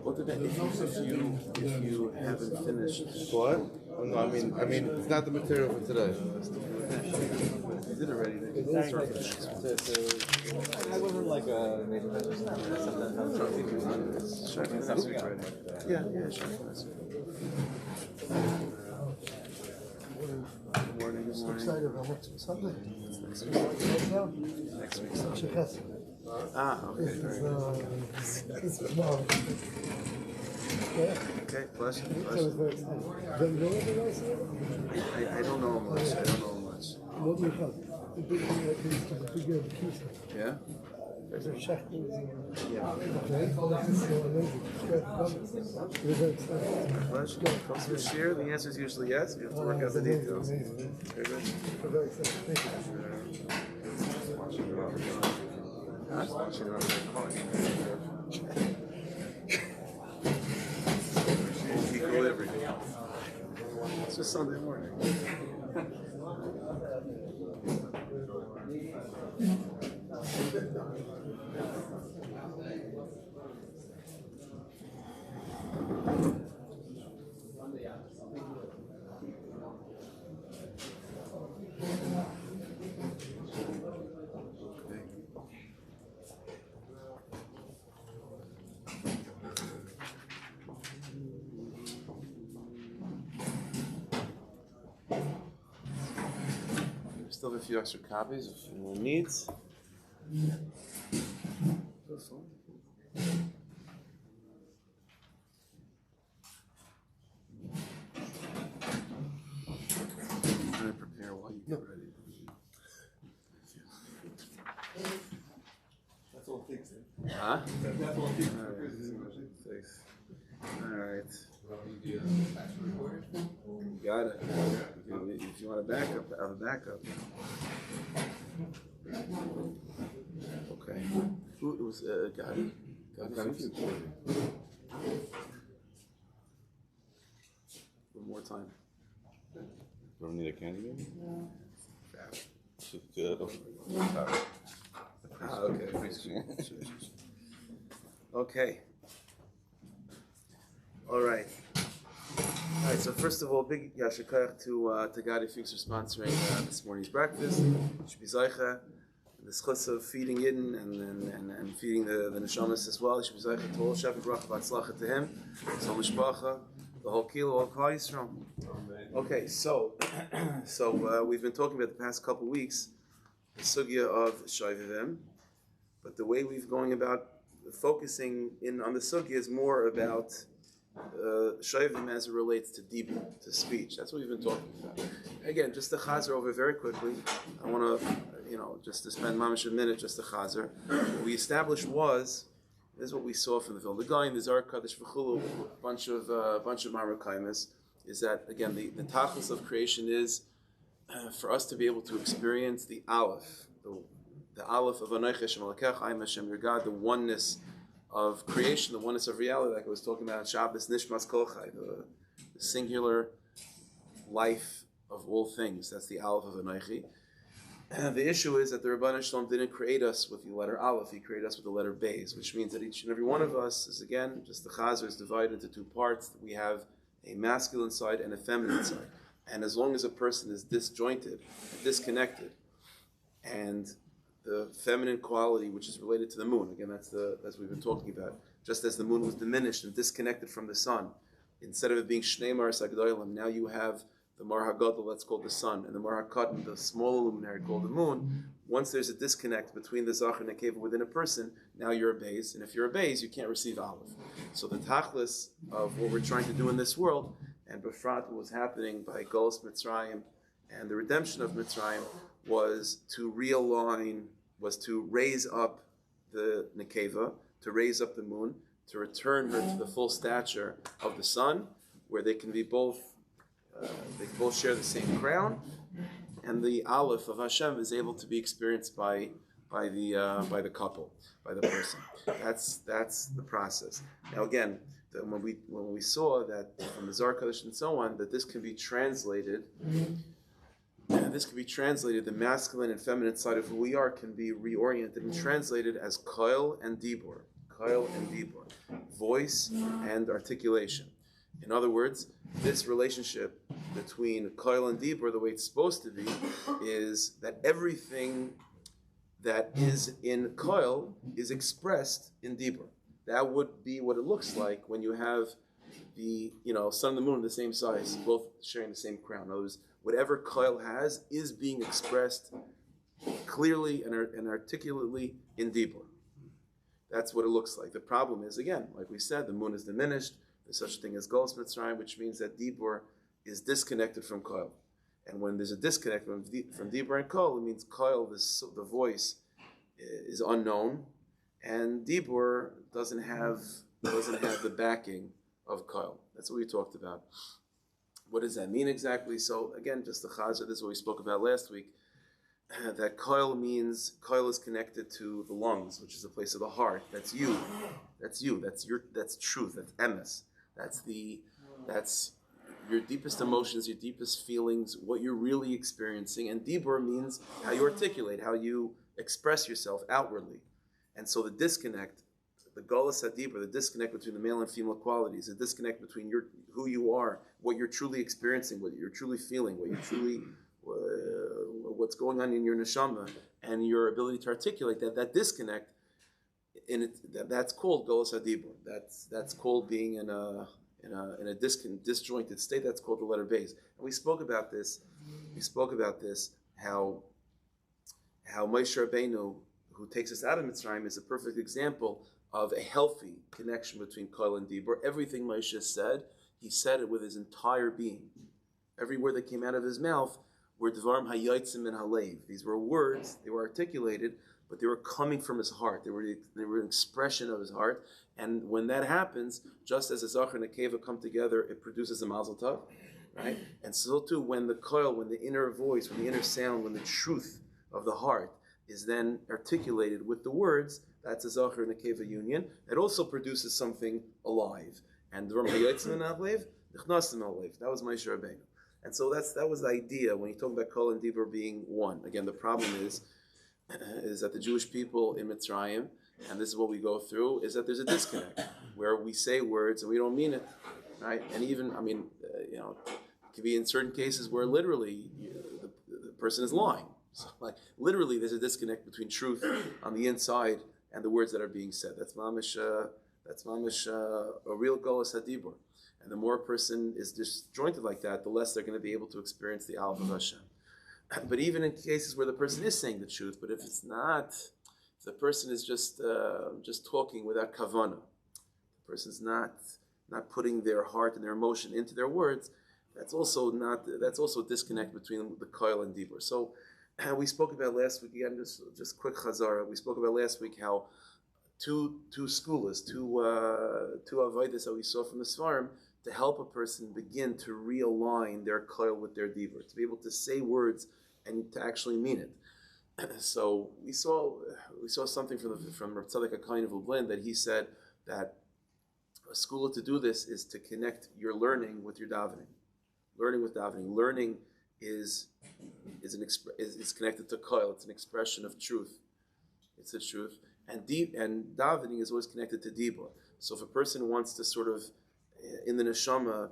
What depends if you haven't finished. What? Oh, no, I mean, it's not the material for today. You did already. I wasn't like a major manager. Sometimes next week already. Yeah, sure. Good morning. Excited about next week Sunday. Next week Sunday. Okay. Okay, bless you. I don't know much. What do you have? The big keys. Yeah? There's a check. Yeah. Pleasure. Comes to share, the answer is usually yes. You have to work out the details. Very excited. Thank Equilibrium. It's just Sunday morning. Still have a few extra copies if anyone needs. I'm going to prepare while you get ready. That's all fixed. Huh? That's all fixed. Thanks. All right. You got it. If you want a backup, I have a backup. Okay. Who it was? Got it. One more time. Don't need a candy game? Okay. Okay. All right. All right. So first of all, big yashikach to Gadi Fuchs for sponsoring this morning's breakfast. Should be zeicha. The schutz of feeding Yidden and feeding the neshamas as well. Should be zeicha to all chef and bracha v'atzlacha to him. So mishpacha, the whole kilo, all Klal Yisrael. Okay. So we've been talking about the past couple of weeks the sugya of Shovavim, but the way we've going about focusing in on the sugya is more about Shovavim as it relates to dibur, to speech. That's what we've been talking about. Again, just the chazer over very quickly. I want to, just to spend mamash a minute, just the chazer. What we established was, this is what we saw from the film. The guy in the Zar Kaddish V'chulu, bunch of Marakaimas, is that, again, the tachlis of creation is for us to be able to experience the aleph, the aleph of Anoich Hashem Elokecha, I am Hashem your God, the oneness of creation, the oneness of reality, like I was talking about on Shabbos, Nishmas Kol Chai, the singular life of all things. That's the aleph of Anoichi. And the issue is that the Rabbanan Shalom didn't create us with the letter aleph, he created us with the letter beis, which means that each and every one of us is, again, just the chazer is divided into two parts. We have a masculine side and a feminine side. And as long as a person is disjointed, disconnected, and the feminine quality, which is related to the moon, again, that's what we've been talking about. Just as the moon was diminished and disconnected from the sun, instead of it being Shnei Maris HaGedolim, now you have the Mar HaGadol, that's called the sun, and the Mar HaKatan, the smaller luminary called the moon. Once there's a disconnect between the Zachar and the Nekeva within a person, now you're a beis, and if you're a beis, you can't receive aleph. So the tachlis of what we're trying to do in this world, and Befrat, what was happening by Golus Mitzrayim and the redemption of Mitzrayim, was to realign, was to raise up the Nekeva, to raise up the moon, to return her to the full stature of the sun, where they can be both, they both share the same crown, and the aleph of Hashem is able to be experienced by the couple, by the person. That's the process. Now again, when we saw that from the Zohar Kodesh and so on, that this can be translated this can be translated, the masculine and feminine side of who we are can be reoriented and translated as koil and dibur. Koil and dibur. Voice and articulation. In other words, this relationship between koil and dibur, the way it's supposed to be, is that everything that is in koil is expressed in dibur. That would be what it looks like when you have the sun and the moon the same size, both sharing the same crown. In other words, whatever koil has is being expressed clearly and articulately in dibur. That's what it looks like. The problem is, again, like we said, the moon is diminished. There's such a thing as Golus Mitzrayim, which means that dibur is disconnected from koil. And when there's a disconnect from dibur and koil, it means koil, the voice, is unknown, and dibur doesn't have the backing of koil. That's what we talked about. What does that mean exactly? So again, just the chazar. This is what we spoke about last week. That koil means koil is connected to the lungs, which is the place of the heart. That's you. That's you. That's truth. That's emes. That's your deepest emotions, your deepest feelings, what you're really experiencing. And dibur means how you articulate, how you express yourself outwardly. And so the disconnect, the galus hadibur, the disconnect between the male and female qualities, the disconnect between who you are, what you're truly experiencing, what you're truly feeling, what you're truly what's going on in your neshama, and your ability to articulate that disconnect, that's called galus hadibur. That's called being in a disjointed state. That's called the letter Beis. And we spoke about this. How Moshe Rabbeinu, who takes us out of Mitzrayim, is a perfect example of a healthy connection between koil and dibur. Everything Moshe said, he said it with his entire being. Every word that came out of his mouth were dvarim hayotzim min halev. These were words, they were articulated, but they were coming from his heart. They were an expression of his heart. And when that happens, just as a zachar and a keva come together, it produces a mazel tov, right? And so too, when the koil, when the inner voice, when the inner sound, when the truth of the heart is then articulated with the words, that's a zachar and a keva union. It also produces something alive. And dvarim hayotzim min halev, nichnasim halev. That was Moshe Rabbeinu. And so that was the idea when you talk about koil and dibur being one. Again, the problem is that the Jewish people in Mitzrayim, and this is what we go through, is that there's a disconnect where we say words and we don't mean it, right? And even, it can be in certain cases where literally the person is lying. So, like, literally, there's a disconnect between truth on the inside and the words that are being said. That's mamish a real galus hadibur. And the more a person is disjointed like that, the less they're going to be able to experience the Aleph of Hashem. But even in cases where the person is saying the truth, but if it's not, if the person is just talking without kavanah, the person's not putting their heart and their emotion into their words, that's also a disconnect between the koil and dibur. So we spoke about last week, again, just quick chazara, we spoke about last week how two skulas, two avodas that we saw from the Svarim, to help a person begin to realign their koil with their dibur, to be able to say words and to actually mean it. So we saw something from Rav Tzadok HaKohen of Lublin, that he said that a skula to do this is to connect your learning with your davening. Learning with davening. Learning is connected to koil. It's an expression of truth. It's the truth. And davening is always connected to dibur. So if a person wants to sort of, in the neshama,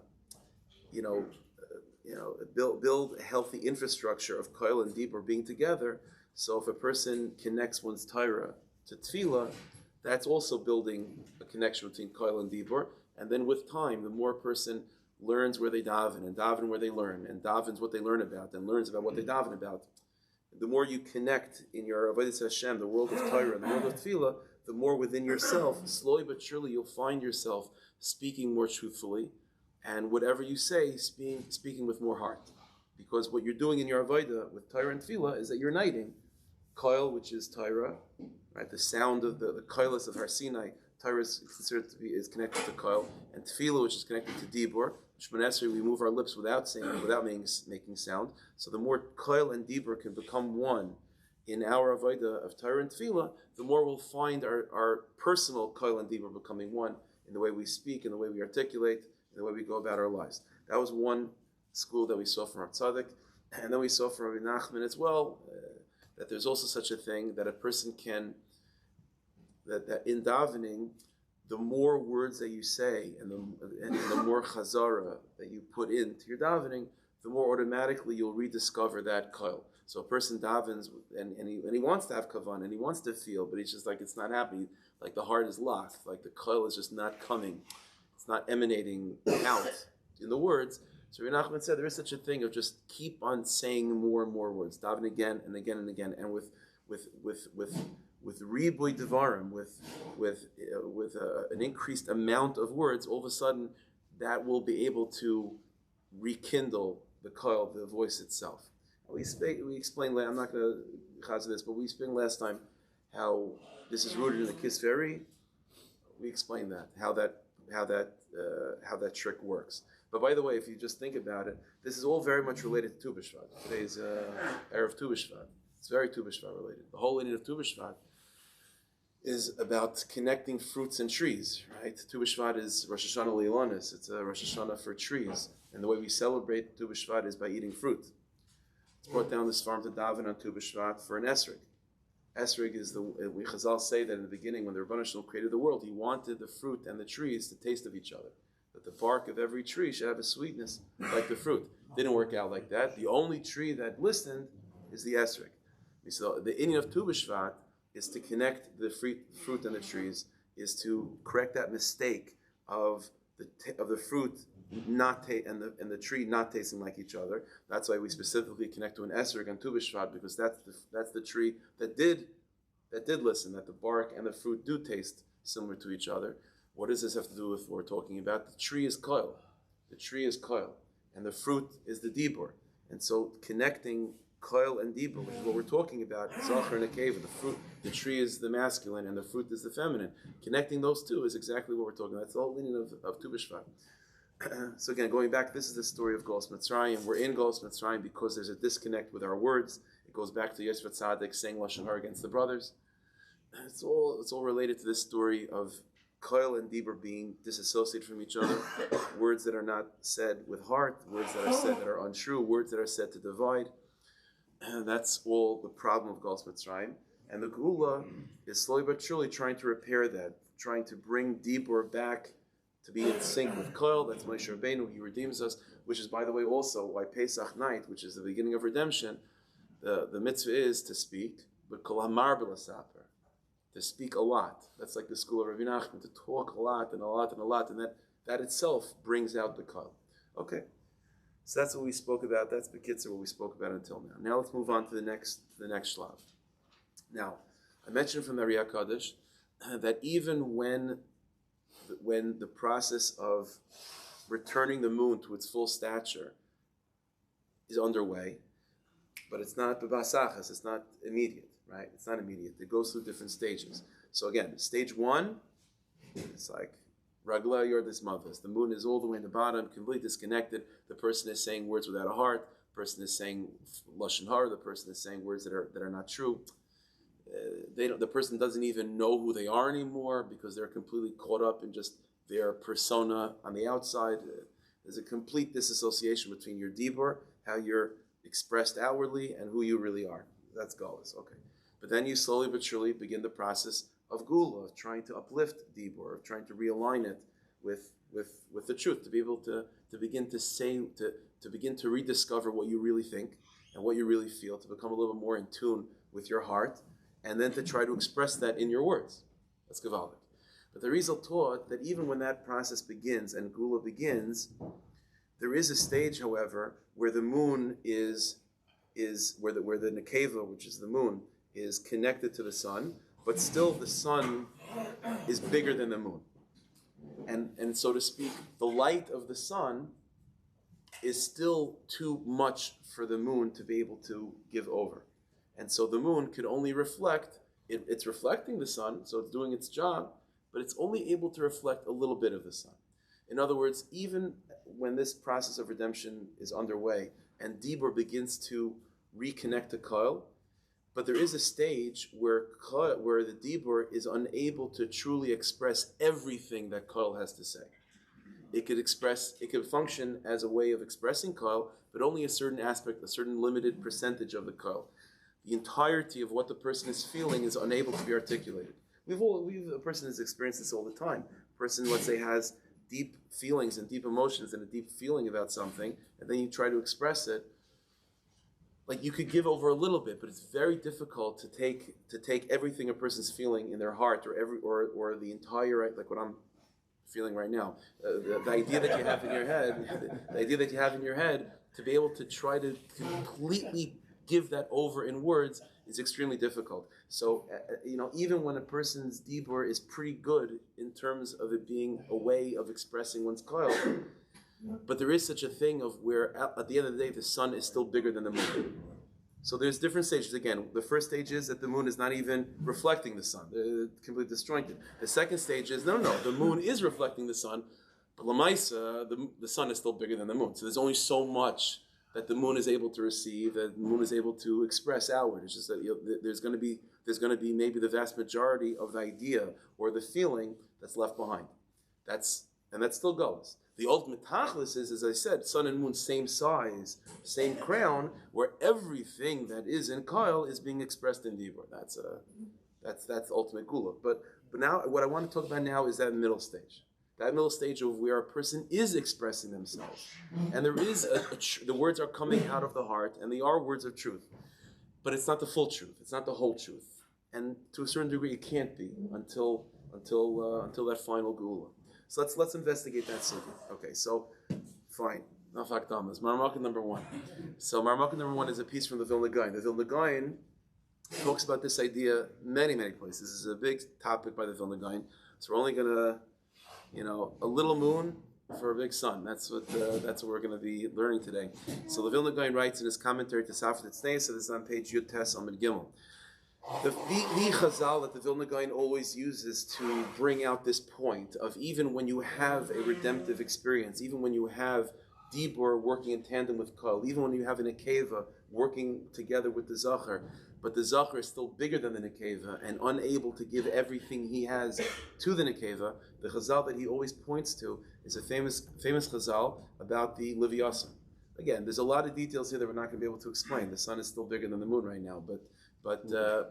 build a healthy infrastructure of koil and dibur being together. So if a person connects one's Torah to tefillah, that's also building a connection between koil and dibur. And then with time, the more a person learns where they daven, and daven where they learn, and davens what they learn about, and learns about what they daven about, the more you connect in your avodas Hashem, the world of Torah, the world of tefillah, the more within yourself, slowly but surely, you'll find yourself speaking more truthfully, and whatever you say, speaking with more heart. Because what you're doing in your avodah with Torah and tefillah is that you're uniting koil, which is Torah, right? The sound of the koilos of Har Sinai. Torah is considered is connected to koil, and tefillah, which is connected to dibur. Shemona Esrei, we move our lips without saying, without making sound. So the more koil and dibur can become one in our avodah of Torah and tefillah, the more we'll find our personal koil and dibur becoming one in the way we speak, in the way we articulate, in the way we go about our lives. That was one school that we saw from Rav Tzadok. And then we saw from Rabbi Nachman as well that there's also such a thing that a person can, that in davening, the more words that you say and the more chazara that you put into your davening, the more automatically you'll rediscover that koil. So a person davens and he wants to have kavan and he wants to feel, but he's just like, it's not happening. Like the heart is locked. Like the koil is just not coming. It's not emanating out in the words. So Rabbi Nachman said there is such a thing of just keep on saying more and more words, daven again and again and again, and with riboy devarim, with an increased amount of words, all of a sudden that will be able to rekindle the koil, the voice itself. We explained. I'm not going to chaz this, but we explained last time how this is rooted in the kisveri. We explained that how that trick works. But by the way, if you just think about it, this is all very much related to Tu B'Shvat. Today's Erev Tu B'Shvat. It's very Tu B'Shvat related. The whole inyan of Tu B'Shvat is about connecting fruits and trees, right? Tu B'Shvat is Rosh Hashanah Leilonis. It's a Rosh Hashanah for trees. And the way we celebrate Tu B'Shvat is by eating fruit. It's brought down this farm to daven on Tu B'Shvat for an esrig. Esrig is we Chazal say that in the beginning when the Rebbeinu Shalom created the world, he wanted the fruit and the trees to taste of each other. That the bark of every tree should have a sweetness like the fruit. Didn't work out like that. The only tree that listened is the esrig. So the inyan of Tu B'Shvat is to connect the fruit and the trees, is to correct that mistake of the fruit and the tree not tasting like each other. That's why we specifically connect to an esrog on Tu B'Shvat, because that's the tree that did listen, that the bark and the fruit do taste similar to each other. What does this have to do with what we're talking about? The tree is koil. The tree is koil, and the fruit is the dibur. And so connecting koil and dibur, which is what we're talking about, zachar and nekeva, the tree is the masculine and the fruit is the feminine. Connecting those two is exactly what we're talking about. That's the whole meaning of Tu B'Shvat. So again, going back, this is the story of Golos Mitzrayim. We're in Golos Mitzrayim because there's a disconnect with our words. It goes back to Yosef Tzaddik saying Lashon Hara against the brothers. It's all related to this story of koil and dibur being disassociated from each other. Words that are not said with heart, words that are said that are untrue, words that are said to divide. And that's all the problem of Golos Mitzrayim. And the Geula is slowly but surely trying to repair that, trying to bring dibur back to be in sync with koil. That's Moshe Rabbeinu. He redeems us, which is, by the way, also why Pesach night, which is the beginning of redemption, the mitzvah is to speak, but kol hamar b'lasaper, to speak a lot. That's like the school of Rabbi Nachman, to talk a lot and a lot and a lot, and that itself brings out the koil. Okay, so that's what we spoke about. That's B'kitzur, what we spoke about until now. Now let's move on to the next shlav. Now, I mentioned from the Riyah Kaddish that even when the process of returning the moon to its full stature is underway, but it's not b'basachas, it's not immediate, right? It's not immediate. It goes through different stages. So again, stage one, it's like Ragla Yordis Mavis. The moon is all the way in the bottom, completely disconnected. The person is saying words without a heart. The person is saying Lashon Hara. The person is saying words that are not true. The person doesn't even know who they are anymore because they're completely caught up in just their persona on the outside. There's a complete disassociation between your dibur, how you're expressed outwardly, and who you really are. That's Golos, okay. But then you slowly but surely begin the process of Gula, of trying to uplift dibur, of trying to realign it with the truth, to be able to begin to say, to begin to rediscover what you really think and what you really feel, to become a little more in tune with your heart, and then to try to express that in your words. That's Gavaldik. But the Rizal taught that even when that process begins and Gula begins, there is a stage, however, where the moon is where the Nekeva, which is the moon, is connected to the sun, but still the sun is bigger than the moon. And so to speak, the light of the sun is still too much for the moon to be able to give over. And so the moon could only reflect, it's reflecting the sun, so it's doing its job, but it's only able to reflect a little bit of the sun. In other words, even when this process of redemption is underway and Dibur begins to reconnect to Koil, but there is a stage where the Dibur is unable to truly express everything that Koil has to say. it could function as a way of expressing kol, but only a certain aspect, a certain limited percentage of the kol. The entirety of what the person is feeling is unable to be articulated. A person has experienced this all the time. A person, let's say, has deep feelings and deep emotions and a deep feeling about something, and then you try to express it. Like you could give over a little bit, but it's very difficult to take everything a person's feeling in their heart, or the entire, like what I'm feeling right now, the idea that you have in your head, to be able to try to completely give that over in words is extremely difficult. So even when a person's dibur is pretty good in terms of it being a way of expressing one's koil, but there is such a thing of where at the end of the day the sun is still bigger than the moon. So there's different stages. Again, the first stage is that the moon is not even reflecting the sun, completely disjointed. The second stage is no, the moon is reflecting the sun, but lamaisa, the sun is still bigger than the moon. So there's only so much that the moon is able to receive, that the moon is able to express outward. It's just that there's going to be maybe the vast majority of the idea or the feeling that's left behind. That still goes. The ultimate tachlis is, as I said, sun and moon, same size, same crown, where everything that is in Kyle is being expressed in Dibur. That's ultimate gula. But now, what I want to talk about now is that middle stage. That middle stage of where a person is expressing themselves. And there is the words are coming out of the heart, and they are words of truth. But it's not the full truth. It's not the whole truth. And to a certain degree, it can't be until that final gula. So let's investigate that sugya. Okay, so fine. Nafakdamas. Maramakan number 1. So Maramakan number 1 is a piece from the Vilna Gaon. The Vilna Gaon talks about this idea many, many places. This is a big topic by the Vilna Gaon. So we're only gonna, a little moon for a big sun. That's what we're going to be learning today. So the Vilna Gaon writes in his commentary to Safed Tzneis, so this is on page Yud Tes Amud Gimel. The chazal that the Vilna Gaon always uses to bring out this point of even when you have a redemptive experience, even when you have dibur working in tandem with kol, even when you have an nekeva working together with the zachar, but the zachar is still bigger than the nekeva and unable to give everything he has to the nekeva, the chazal that he always points to is a famous chazal about the Leviathan. Again, there's a lot of details here that we're not going to be able to explain. The sun is still bigger than the moon right now, but the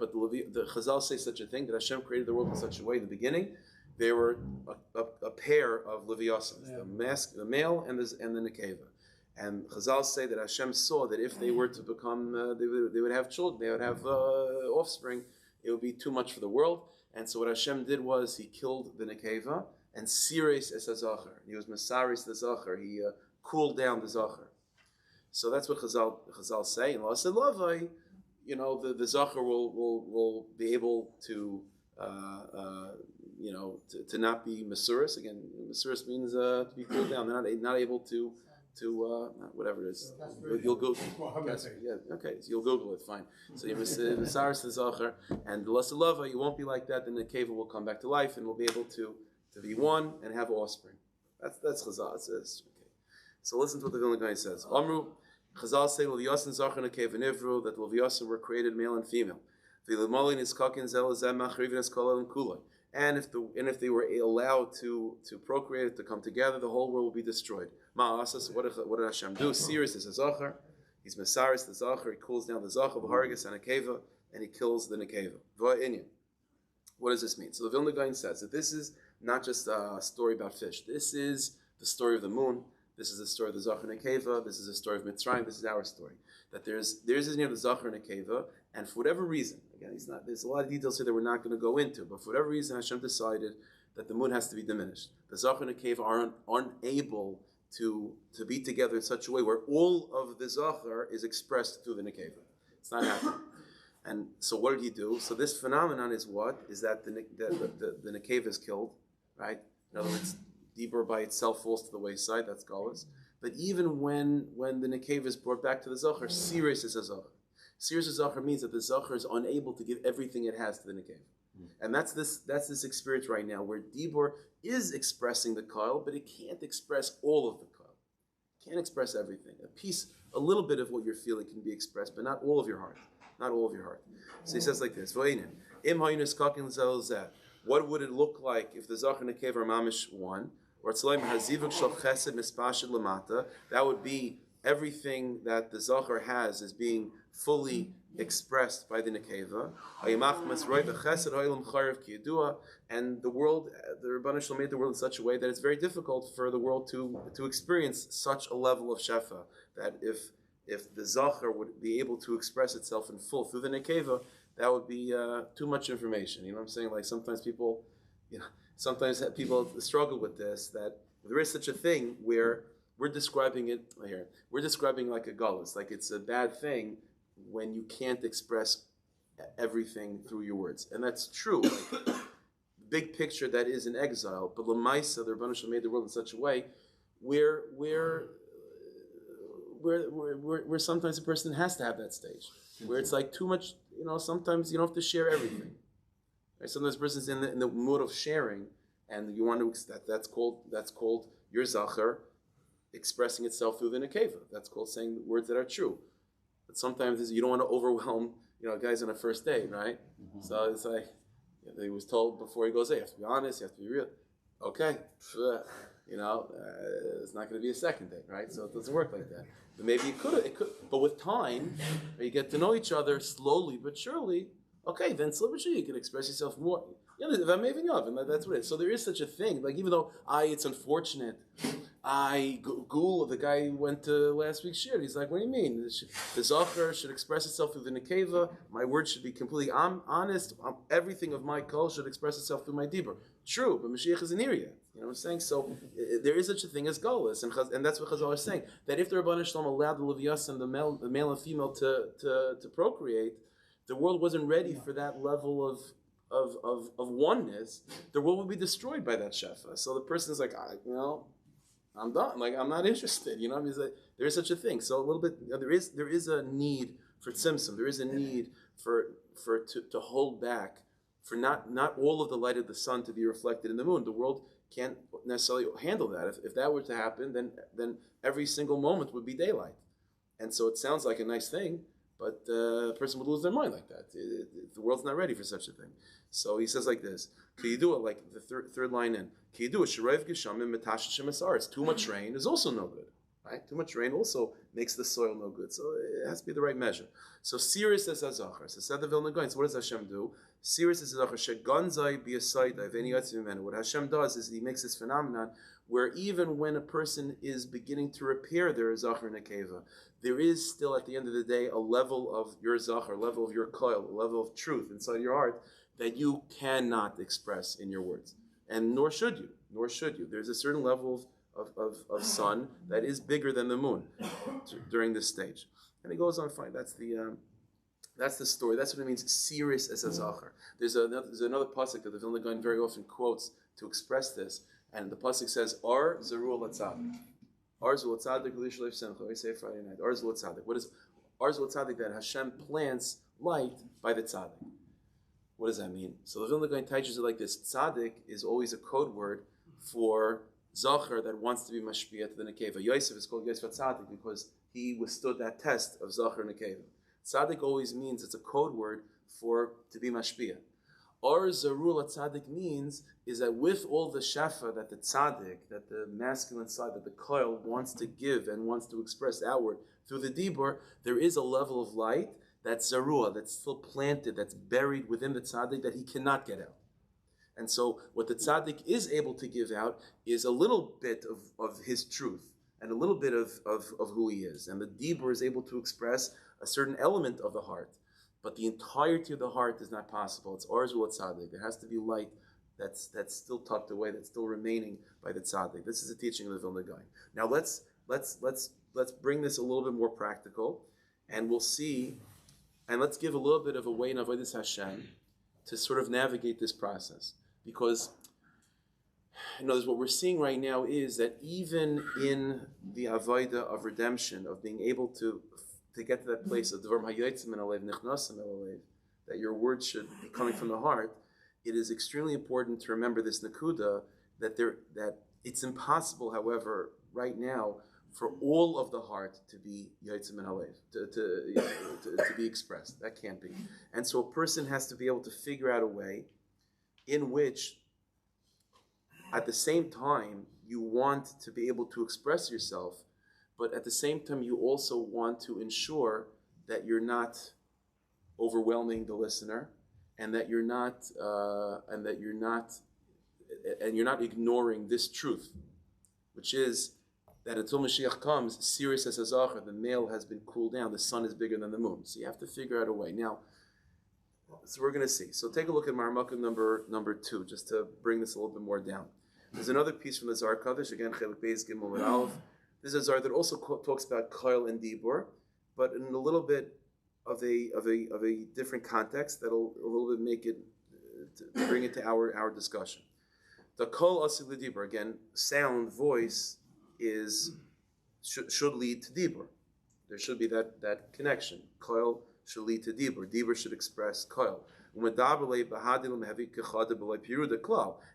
Chazal say such a thing that Hashem created the world in such a way. In the beginning, there were a pair of Leviathans, the male and the nekeva. And Chazal say that Hashem saw that if they were to become, they would have children, they would have offspring, it would be too much for the world. And so what Hashem did was he killed the nekeva and sires es hazachar. He was mesaris the zachar. He cooled down the zachar. So that's what Chazal say. And Allah said, Lavai, the zachar will be able to not be masuris. Again, masuris means to be cooled down. They're not able to whatever it is. You'll go. Okay. So you'll Google it. Fine. So you're masuris the zachar, and the lasalava, you won't be like that. Then the cave will come back to life, and will be able to be one and have offspring. That's Chazal. It says. Okay. So listen to what the Vilna Gaon says. Amru. Chazal say Leviathan Zachar Nekev Nivru, that Leviathan were created male and female. And if they were allowed to procreate, to come together, the whole world will be destroyed. Ma'asas, what did Hashem do? Sirius is a Zachar. He's Mesaris the Zachar. He cools down the Zachar, V'hargas and Nekeva, and he kills the Nekeva. V'inyan. What does this mean? So the Vilna Gaon says that this is not just a story about fish. This is the story of the moon. This is the story of the Zachar Nekeva. This is the story of Mitzrayim. This is our story. That there's his name, the Zachar Nekeva, and for whatever reason, again, there's a lot of details here that we're not going to go into, but for whatever reason, Hashem decided that the moon has to be diminished. The Zachar Nekeva are unable to be together in such a way where all of the Zachar is expressed through the Nekeva. It's not happening. And so what did he do? So this phenomenon is what? Is that the Nekeva is killed, right? In other words, Dibur by itself falls to the wayside, that's Galus. But even when the Nekeva is brought back to the Zachar, Sirius is a Zachar. Sirius is Zachar means that the Zachar is unable to give everything it has to the Nekeva. And that's this experience right now, where Dibur is expressing the Kyle, but it can't express all of the Kyle. It can't express everything. A little bit of what you're feeling can be expressed, but not all of your heart. Not all of your heart. So he says like this, what would it look like if the Zachar and Nekeva are mamish one? or tzlaim hazivuk shel chesed mispashid lamata. That would be everything that the zachar has is being fully expressed by the nekeva. And the world, the Rebbeinu Shalom made the world in such a way that it's very difficult for the world to experience such a level of shefa. That if the zachar would be able to express itself in full through the nekeva, that would be too much information. You know what I'm saying? Like sometimes people struggle with this. That there is such a thing where we're describing it here. We're describing like a gullus, like it's a bad thing when you can't express everything through your words, and that's true. Like, big picture that is in exile, but Lamaisa, the Rebbeinu Shalom made the world in such a way where sometimes a person has to have that stage where it's like too much. Sometimes you don't have to share everything. Right? Sometimes a person's in the mood of sharing, and you want to that's called your zachar expressing itself through the nekeva. That's called saying words that are true. But sometimes you don't want to overwhelm, guys on a first date, right? Mm-hmm. So it's like he was told before he goes, hey, you have to be honest, you have to be real. Okay, it's not going to be a second date, right? So it doesn't work like that. But maybe it could. But with time, you get to know each other slowly but surely. Okay, then slowly but surely you can express yourself more. That's what it is. So there is such a thing. Like even though it's unfortunate. Gul, the guy who went to last week's shir, he's like, what do you mean? The zachar should express itself through the nekeva. My word should be completely honest. Everything of my kol should express itself through my dibur. True, but Mashiach isn't here yet. You know what I'm saying? So there is such a thing as galus, and that's what Chazal is saying. That if the Rebbeinu Shalom allowed the Levias and the male and female to procreate, the world wasn't ready for that level of oneness. The world would be destroyed by that shefa. So the person is like, I'm done. Like I'm not interested. There is such a thing. So a little bit. There is a need for tzimtzum. There is a need to hold back, for not all of the light of the sun to be reflected in the moon. The world can't necessarily handle that. If that were to happen, then every single moment would be daylight. And so it sounds like a nice thing, but the person would lose their mind like that. The world's not ready for such a thing. So he says like this. Can you do it like the third line in? Can you do it? Too much rain is also no good. Right? Too much rain also makes the soil no good. So it has to be the right measure. So Sirius is Azachar. So said the Vilna Gaon. So what does Hashem do? Sirius is Azachar. Sheganzai be a side. What Hashem does is He makes this phenomenon where even when a person is beginning to repair their Zachar Nekeva, there is still at the end of the day a level of your Zachar, a level of your coil, a level of truth inside your heart that you cannot express in your words. And nor should you. There's a certain level of sun that is bigger than the moon during this stage. And he goes on, fine, that's the story. That's what it means, serious as a zachar. There's another pasuk that the Vilna Gaon very often quotes to express this, and the pasuk says, Ar Zarul Atzadik. Ar Zarul Atzadik, L'Yishlev Simcha, we say Friday night. Ar Zarul Atzadik. What is Ar Zarul Atzadik? That Hashem plants light by the tzaddik. What does that mean? So the Vilna Gaon teaches it like this. Tzaddik is always a code word for Zachar that wants to be mashpiyah to the nekeva. Yosef is called Yosef Tzaddik because he withstood that test of Zachar and nekeva. Tzaddik always means it's a code word for to be mashpiyah. Or Zarul Tzaddik means is that with all the shafa that the tzaddik, that the masculine side, that the koil wants to give and wants to express outward through the dibur, there is a level of light that's zarua, that's still planted, that's buried within the tzaddik that he cannot get out. And so what the tzaddik is able to give out is a little bit of his truth and a little bit of who he is. And the dibur is able to express a certain element of the heart. But the entirety of the heart is not possible. It's arzul tzaddik. There has to be light that's still tucked away, that's still remaining by the tzaddik. This is the teaching of the Vilna Gaon. Now let's bring this a little bit more practical, and we'll see. And let's give a little bit of a way in Avodas Hashem to sort of navigate this process. Because, what we're seeing right now is that even in the Avodah of redemption, of being able to get to that place of Dvar Hayotzim and Alev Nichnasim Alev, that your words should be coming from the heart, it is extremely important to remember this Nakuda, that it's impossible, however, right now, for all of the heart to be Yotzim and Halev, to be expressed. That can't be. And so a person has to be able to figure out a way in which, at the same time, you want to be able to express yourself, but at the same time you also want to ensure that you're not overwhelming the listener, and that you're not ignoring this truth, which is that until Mashiach comes, Sirius as Hazachar, the male has been cooled down, the sun is bigger than the moon. So you have to figure out a way. Now, so we're going to see. So take a look at Marmukah number 2, just to bring this a little bit more down. There's another piece from the Zohar Kadosh, again, Chelik Beis Gimel and Aleph. This is a Zohar that also talks about Koil and Dibur, but in a little bit of a different context that'll a little bit make it, to bring it to our discussion. The Kol Asik L'Dibur, again, sound, voice, should lead to Dibur. There should be that connection. Koil should lead to Dibur. Dibur should express Koil.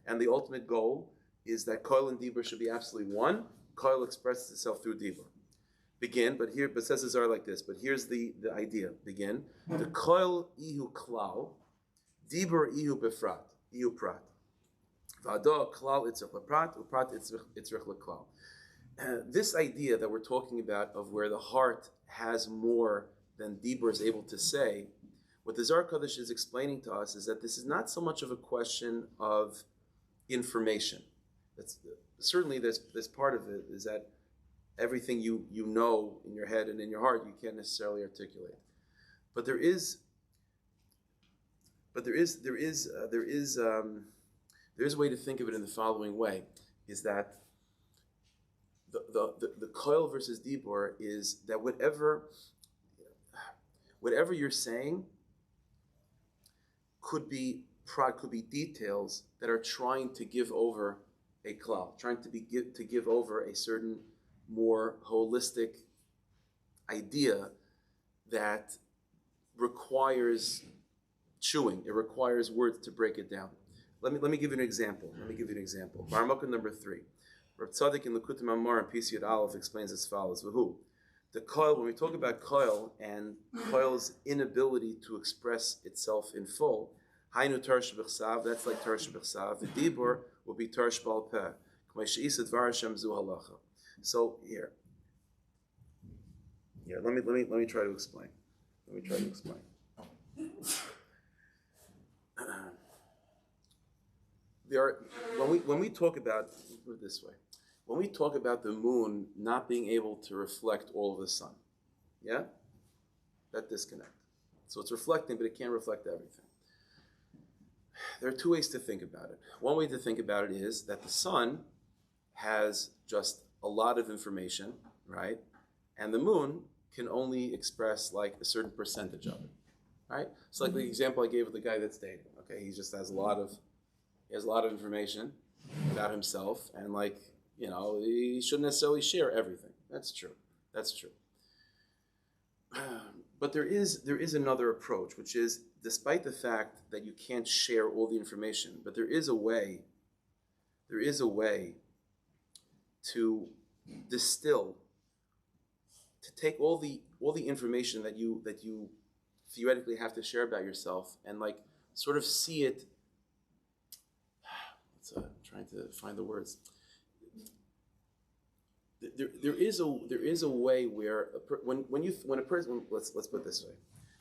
And the ultimate goal is that Koil and Dibur should be absolutely one. Koil expresses itself through Dibur. Begin, but says the Zohar like this, but here's the idea. Begin. The Koil ihu klal, Dibur ihu befrat, ihu prat. V'ado klal itzrich leprat, uprat itzrich leklal. This idea that we're talking about of where the heart has more than Dibur is able to say, what the Zohar Kadosh is explaining to us is that this is not so much of a question of information. Certainly there's part of it is that everything you know in your head and in your heart you can't necessarily articulate. But there is a way to think of it in the following way, is that the koil versus dibur is that whatever you're saying could be details that are trying to give over a klal, trying to give over a certain more holistic idea that requires chewing. It requires words to break it down. Let me give you an example. Marmukah number 3. Reb Tzaddik in Lekutim Amar and Pis Yud Aleph explains as follows: V'hu, the koil, when we talk about koil and koil's inability to express itself in full, Hainu Tarsh B'chsav, that's like Tarsh B'chsav. The Dibur will be Tarsh B'al Peh. K'may she'isa Dvar Hashem zu halacha. So here, let me try to explain. When we talk about, put it this way, when we talk about the moon not being able to reflect all of the sun, yeah, that disconnect. So it's reflecting, but it can't reflect everything. There are 2 ways to think about it. One way to think about it is that the sun has just a lot of information, right? And the moon can only express like a certain percentage of it, right? So like the example I gave of the guy that's dating, okay? He just has a lot of information about himself, and he shouldn't necessarily share everything. That's true. But there is another approach, which is, despite the fact that you can't share all the information, but there is a way to distill, to take all the information that you theoretically have to share about yourself, and sort of see it. Trying to find the words. There is a way where when a person, let's put it this way,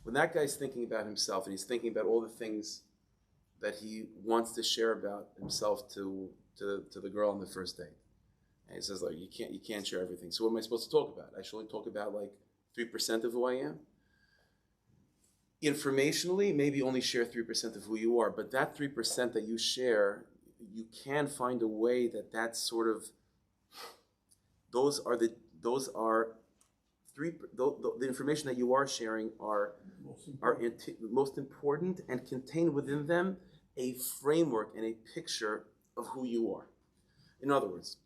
when that guy's thinking about himself and he's thinking about all the things that he wants to share about himself to the girl on the first date, and he says you can't share everything. So what am I supposed to talk about? I should only talk about 3% of who I am. Informationally, maybe only share 3% of who you are, but that 3% that you share, you can find a way that sort of, the information that you are sharing are most important, and contain within them a framework and a picture of who you are. In other words,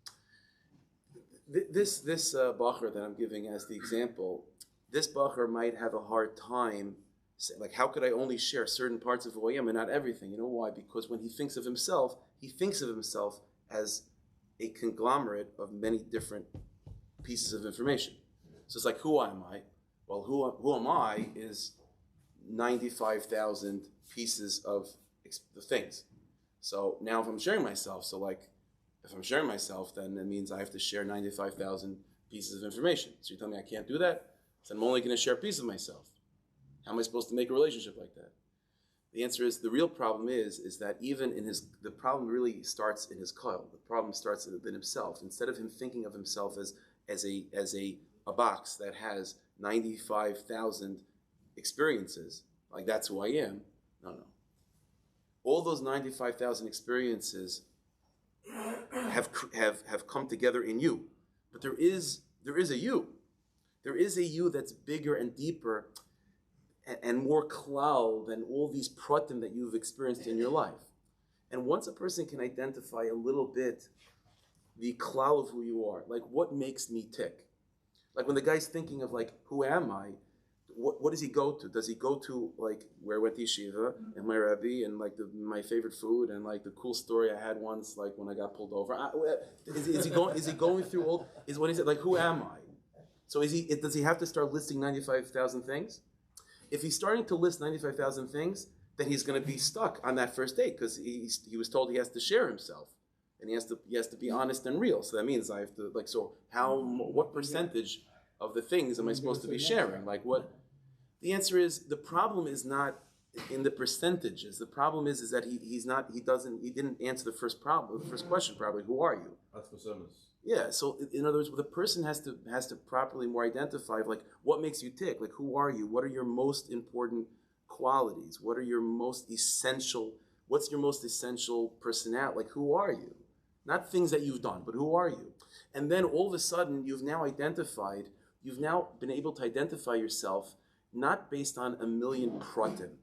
this bacher that I'm giving as the example, this bacher might have a hard time saying, how could I only share certain parts of who I am and not everything? You know why? Because when he thinks of himself as a conglomerate of many different pieces of information. So it's who am I? Well, who am I is 95,000 pieces of the things. So now if I'm sharing myself, If I'm sharing myself, then it means I have to share 95,000 pieces of information. So you tell me I can't do that? So I'm only going to share a piece of myself. How am I supposed to make a relationship like that? The answer is, the real problem is that even in the problem really starts in his koil. The problem starts in himself. Instead of him thinking of himself as a box that has 95,000 experiences, like that's who I am. No. All those 95,000 experiences have come together in you. But there is a you. There is a you that's bigger and deeper and more klal than all these pratim that you've experienced in your life. And once a person can identify a little bit the klal of who you are, like what makes me tick? Like when the guy's thinking of like, who am I? What does he go to? Does he go to like where I went to yeshiva and my Rebbe and like my favorite food and like the cool story I had once, like when I got pulled over? Is he going through all? Is what he said like, who am I? So does he have to start listing 95,000 things? If he's starting to list 95,000 things, then he's going to be stuck on that first date because he was told he has to share himself, and he has to be honest and real. So that means I have to like, so what percentage of the things am I supposed to be sharing? Like what? The answer is, the problem is not in the percentages. The problem is that he didn't answer the first question probably. Who are you? That's persimmons. Yeah, so in other words, the person has to properly more identify like what makes you tick, like who are you? What are your most important qualities? What are your most essential? What's your most essential personality? Like who are you? Not things that you've done, but who are you? And then all of a sudden, you've now been able to identify yourself not based on a million pratim,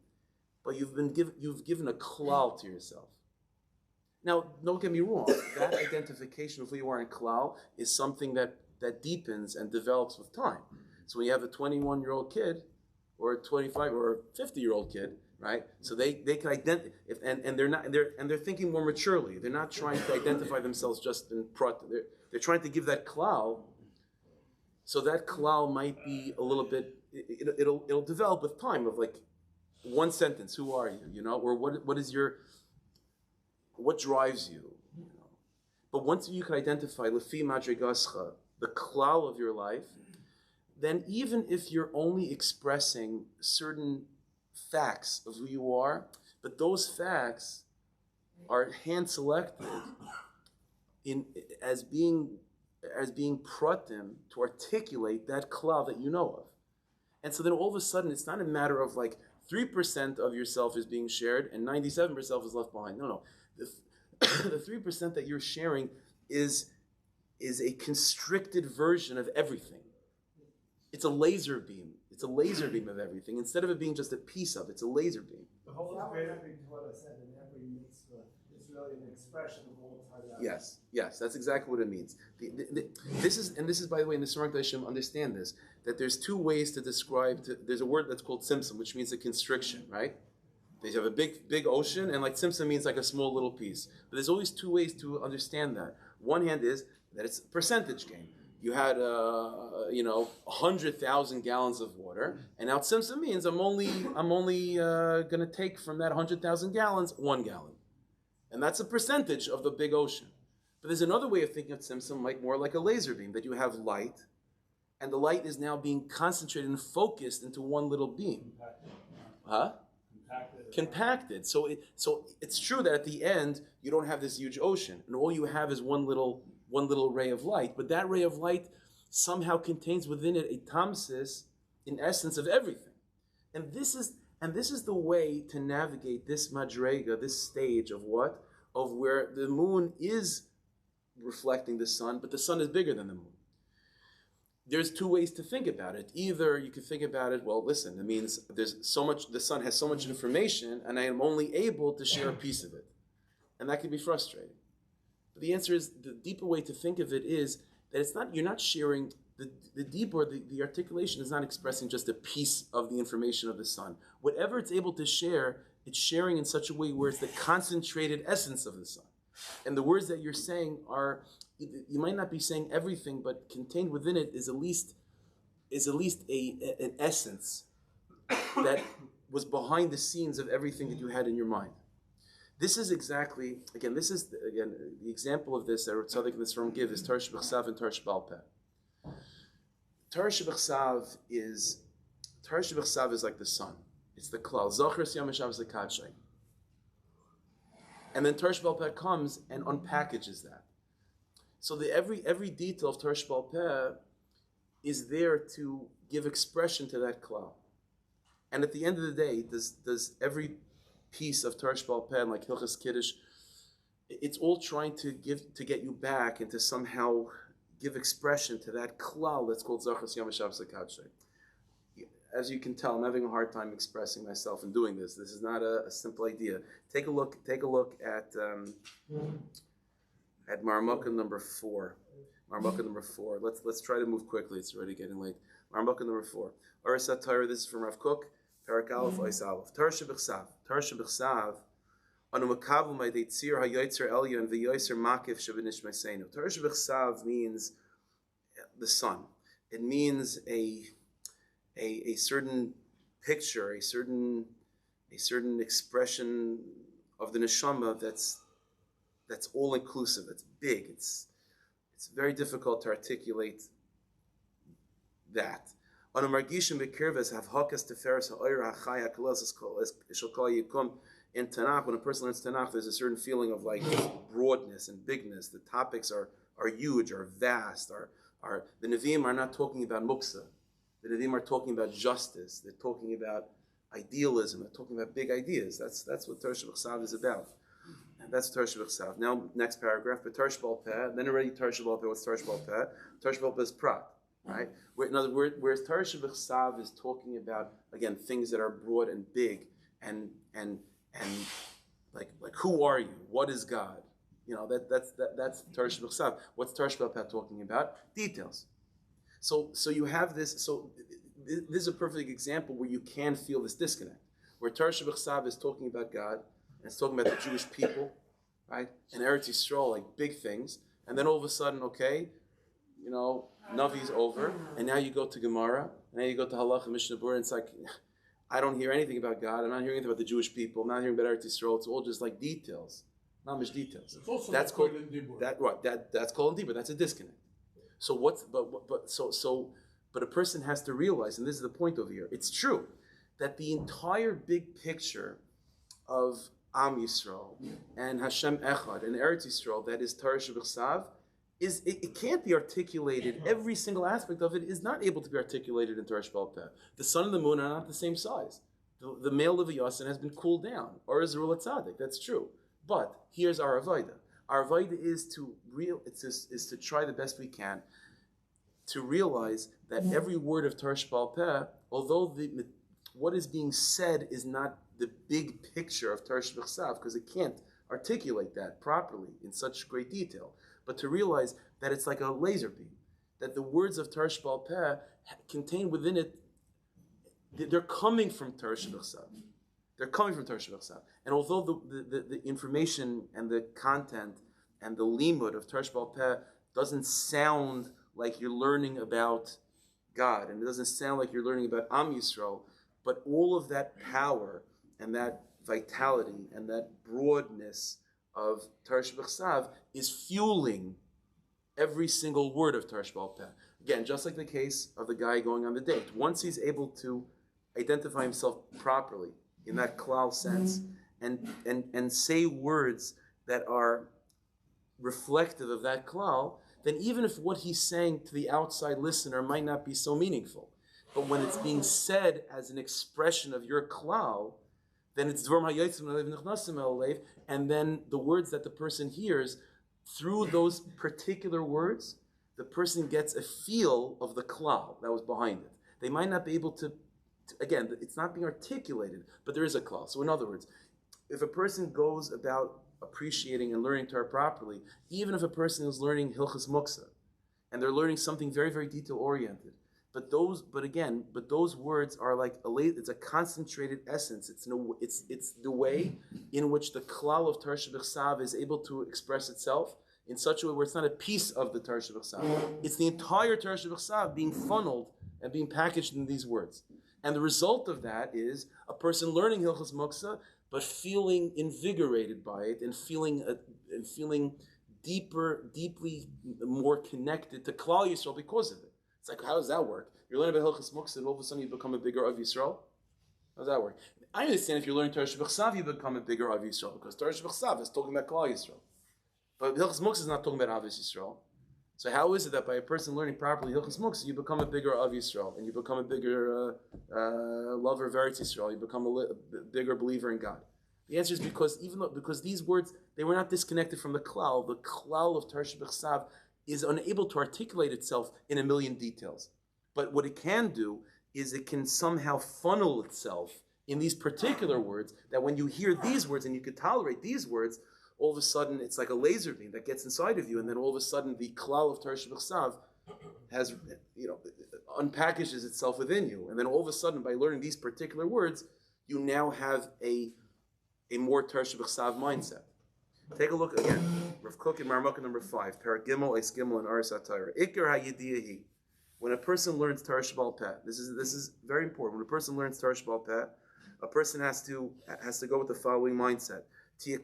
but you've given a klal to yourself. Now, don't get me wrong, that identification of who you are in klal is something that deepens and develops with time. So when you have a 21-year-old kid, or a 25 or a 50-year-old kid, right? So they can identify, and they're thinking more maturely. They're not trying to identify themselves just in pratim. They're trying to give that klal. So that klal might be a little bit. It'll develop with time of like one sentence. Who are you? You know, or what drives you? You know? But once you can identify lefi madrigascha, the klal of your life, then even if you're only expressing certain facts of who you are, but those facts are hand selected as being pratim to articulate that klal that you know of. And so then all of a sudden, it's not a matter of like 3% of yourself is being shared and 97% is left behind. No. The 3% that you're sharing is a constricted version of everything. It's a laser beam. It's a laser beam of everything. Instead of it being just a piece of it, it's a laser beam. The whole is greater than what I said, and every mitzvah is really an expression of all time. Yes, that's exactly what it means. This is by the way in the Sarang Dashim, understand this, that there's two ways to describe. There's a word that's called tzimtzum, which means a constriction, right? They have a big ocean, and like tzimtzum means like a small little piece. But there's always two ways to understand that. One hand is that it's a percentage game. You had 100,000 gallons of water, and now tzimtzum means I'm only going to take from that 100,000 gallons 1 gallon, and that's a percentage of the big ocean. But there's another way of thinking of tzimtzum, like more like a laser beam, that you have light, and the light is now being concentrated and focused into one little beam. Compacted. So it's true that at the end you don't have this huge ocean, and all you have is one little ray of light. But that ray of light somehow contains within it a tamsis, in essence, of everything. And this is the way to navigate this madrega, this stage of what? Of where the moon is reflecting the sun, but the sun is bigger than the moon. There's two ways to think about it. Either you could think about it, well, listen, it means the sun has so much information, and I am only able to share a piece of it. And that can be frustrating. But the answer is, the deeper way to think of it is that you're not sharing, the deeper, the articulation is not expressing just a piece of the information of the sun. Whatever it's able to share, it's sharing in such a way where it's the concentrated essence of the sun. And the words that you're saying are, you might not be saying everything, but contained within it is at least an essence that was behind the scenes of everything that you had in your mind. This is exactly, again, the example of this that Tzaddik in this room give is Torah Shebechsav and Torah Sheba'al Peh. Torah Shebechsav is like the sun. It's the klal. Zocher Siyam Shabbos Lekadshay. And then Torah Sheba'al Peh comes and unpackages that. So every detail of Torah Sheba'al Peh is there to give expression to that klal. And at the end of the day, does every piece of Torah Sheba'al Peh, like Hilchas Kiddush, it's all trying to get you back and to somehow give expression to that klal that's called Zachas Yom Shabbos Lekadshay. As you can tell, I'm having a hard time expressing myself and doing this. This is not a simple idea. Take a look at Marmukah number 4. Marmukah number 4. Let's try to move quickly. It's already getting late. Marmukah number 4. Arasat Torah. This is from Rav Kook. Parak Aleph Ois Aleph. Torah Shebechsav. Torah Shebechsav. Anu makavu ma'idei tzir hayoytzer elyon v'yoytzer makif shebenish ma'seinu. Torah Shebechsav means the sun. It means a certain picture, a certain expression of the neshama that's all inclusive. It's big. It's very difficult to articulate that. On a margishim bekirves have hakas teferes ha'oira ha'chaya kalas shel yikum. In Tanakh, when a person learns Tanakh, there's a certain feeling of like broadness and bigness. The topics are huge, are vast. The Nevi'im are not talking about muksa. The Nevi'im are talking about justice. They're talking about idealism. They're talking about big ideas. That's what Torah Shebechsav is about. And that's Torah Shebechsav. Now, next paragraph. But Torah Sheba'al Peh. Then already Torah Sheba'al Peh. What's Torah Sheba'al Peh? Torah Sheba'al Peh is prat. Right? In other words, whereas Torah Shebechsav is talking about, again, things that are broad and big and like who are you? What is God? You know, that's Torah Shebechsav. What's Torah Sheba'al Peh talking about? Details. So you have this. So this is a perfect example where you can feel this disconnect, where Torah Shebechsav is talking about God and it's talking about the Jewish people, right? And Eretz Yisrael, like big things, and then all of a sudden, okay, you know, Navi's over, and now you go to Gemara, and now you go to Halacha Mishnah Berurah, and it's like, I don't hear anything about God. I'm not hearing anything about the Jewish people. I'm not hearing about Eretz Yisrael. It's all just like details, not much details. It's also that's called that's called in Dibur. That's a disconnect. So but a person has to realize, and this is the point over here. It's true that the entire big picture of Am Yisrael and Hashem Echad and Eretz Yisrael, that is Torah Shebechsav, it can't be articulated. Every single aspect of it is not able to be articulated in Torah Sheba'al Peh. The sun and the moon are not the same size. The male Leviathan has been cooled down, or is Rula Tzaddik. That's true. But here's our Avodah. Our Avodah is to try the best we can to realize that every word of Torah Sheba'al Peh, although what is being said is not the big picture of Torah Shebechsav, because it can't articulate that properly in such great detail, but to realize that it's like a laser beam, that the words of Torah Sheba'al Peh contain within it, they're coming from Torah Shebechsav. They're coming from Torah Shebechsav. And although the information and the content and the limud of Torah Sheba'al Peh doesn't sound like you're learning about God, and it doesn't sound like you're learning about Am Yisrael, but all of that power and that vitality and that broadness of Torah Shebechsav is fueling every single word of Torah Sheba'al Peh. Again, just like the case of the guy going on the date. Once he's able to identify himself properly in that klal sense and say words that are reflective of that klal, then even if what he's saying to the outside listener might not be so meaningful, but when it's being said as an expression of your klal, then it's Dvar Hayotzim Alev Nichnasim Alev, and then the words that the person hears, through those particular words, the person gets a feel of the klal that was behind it. They might not be able to again, it's not being articulated, but there is a klal. So in other words, if a person goes about appreciating and learning Torah properly, even if a person is learning Hilchas Muksa, and they're learning something very, very detail-oriented, but those words are like it's a concentrated essence. It's the way in which the klal of Torah Shebechsav is able to express itself in such a way where it's not a piece of the Torah Shebechsav. It's the entire Torah Shebechsav being funneled and being packaged in these words. And the result of that is a person learning Hilchas Muksa, but feeling invigorated by it and feeling deeply more connected to Klal Yisrael because of it. It's like, how does that work? You're learning about Hilchos Muktzah and all of a sudden you become a bigger of Yisrael? How does that work? I understand if you're learning Torah Shebechsav, you become a bigger of Yisrael, because Torah Shebechsav is talking about Klal Yisrael. But Hilchos Muktzah is not talking about Avos Yisrael. So how is it that by a person learning properly Hilchos Muktzah, you become a bigger of Yisrael, and you become a bigger lover of Eretz Yisrael, you become a bigger believer in God? The answer is because these words, they were not disconnected from the klal. The klal of Torah Shebechsav is unable to articulate itself in a million details. But what it can do is it can somehow funnel itself in these particular words, that when you hear these words and you can tolerate these words, all of a sudden it's like a laser beam that gets inside of you, and then all of a sudden the klal of Torah Shebechsav has, unpackages itself within you. And then all of a sudden, by learning these particular words, you now have a more Torah Shebechsav mindset. Take a look again. Rav Kook in Marmukah number 5, Parak Gimel, Eis Gimel, and Aris HaTorah. Ikar HaYediyahi. When a person learns Torah Shebal Peh, this is very important. When a person learns Torah Shebal Peh, a person has to go with the following mindset. A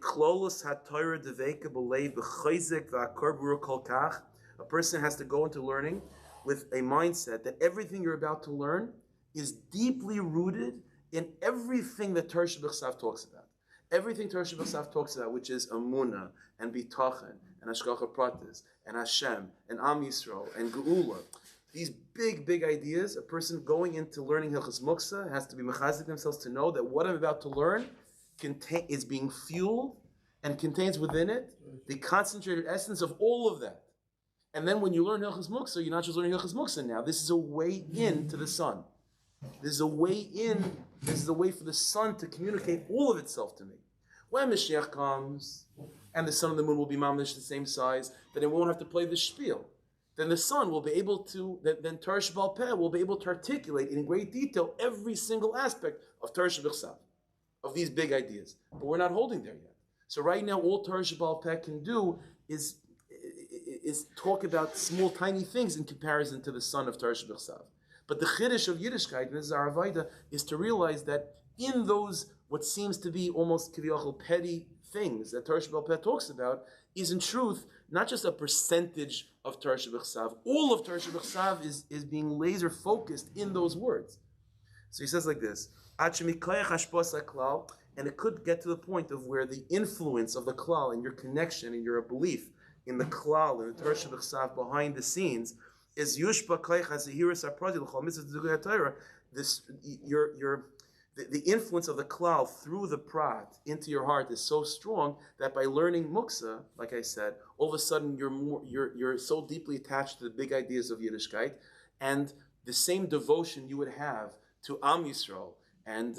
person has to go into learning with a mindset that everything you're about to learn is deeply rooted in everything that Torah Shebechsav talks about. Everything Torah Shebechsav talks about, which is Amunah and Bitachon and Hashgacha Pratis and Hashem and Am Yisrael and Geula. These big ideas, a person going into learning Hilchos Muktzah has to be mechazik themselves to know that what I'm about to learn is being fueled and contains within it the concentrated essence of all of that. And then when you learn Hilchos Muktzah, you're not just learning Hilchos Muktzah now. This is a way into the sun. This is a way in. This is a way for the sun to communicate all of itself to me. When Mashiach comes and the sun and the moon will be mamish the same size, then it won't have to play the spiel. Then the sun will be able to, then Torah Shebal Peh will be able to articulate in great detail every single aspect of Torah Shebechsav, of these big ideas. But we're not holding there yet. So right now, all Torah Shebal Peh can do is talk about small, tiny things in comparison to the sun of Torah Shebechsav. But the chiddush of Yiddishkeit, and this is our avodah, is to realize that in those, what seems to be almost kiviyachol petty things that Torah Shebal Peh talks about, is in truth not just a percentage of Torah Shebechsav. All of Torah Shebechsav is being laser focused in those words. So he says like this, and it could get to the point of where the influence of the klal and your connection and your belief in the klal and the Torah Shebechsav behind the scenes is yushba koyach hazehiras haprati l'chol mitzvah Torah. The influence of the klal through the prat into your heart is so strong that by learning muktzah, like I said, all of a sudden you're so deeply attached to the big ideas of Yiddishkeit, and the same devotion you would have to Am Yisrael and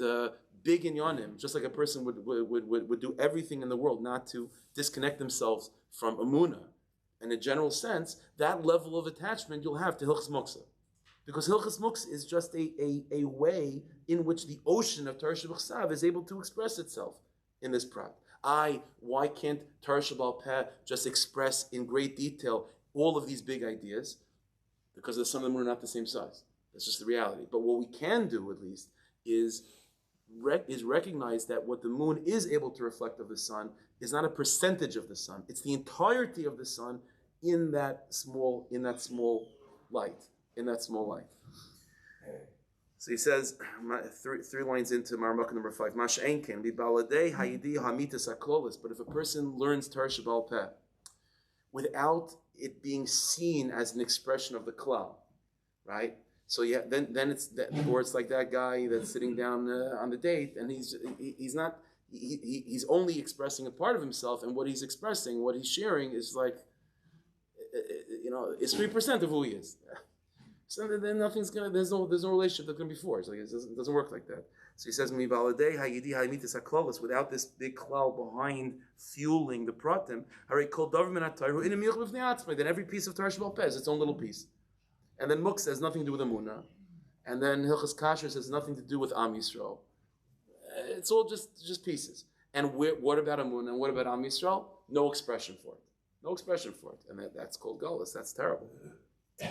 big inyanim, just like a person would do everything in the world not to disconnect themselves from Amunah. In a general sense, that level of attachment you'll have to Hilchos Muktzah. Because Hilchos Muktzah is just a way in which the ocean of Torah Shebechsav is able to express itself in this prat. Why can't Torah Shebal Peh just express in great detail all of these big ideas? Because the sun and the moon are not the same size. That's just the reality. But what we can do, at least, is recognize that what the moon is able to reflect of the sun is not a percentage of the sun. It's the entirety of the sun in that small light. So he says, three lines into Marmukah number 5, but if a person learns Torah Shebal Peh without it being seen as an expression of the klal, right? So yeah, then it's like that guy that's sitting down on the date, and he's only expressing a part of himself, and what he's expressing, what he's sharing, is like, is 3% of who he is. So then nothing's gonna. There's no relationship that's gonna be forged. Like it doesn't work like that. So he says, without this big klal behind fueling the pratim, then every piece of Torah Shebal Peh is its own little piece. And then Muktzah has nothing to do with Amunah. And then Hilchos Kashrus has nothing to do with Am Yisrael. It's all just pieces. And what about Amunah and what about Am Yisrael? No expression for it. And that's called Galus. That's terrible.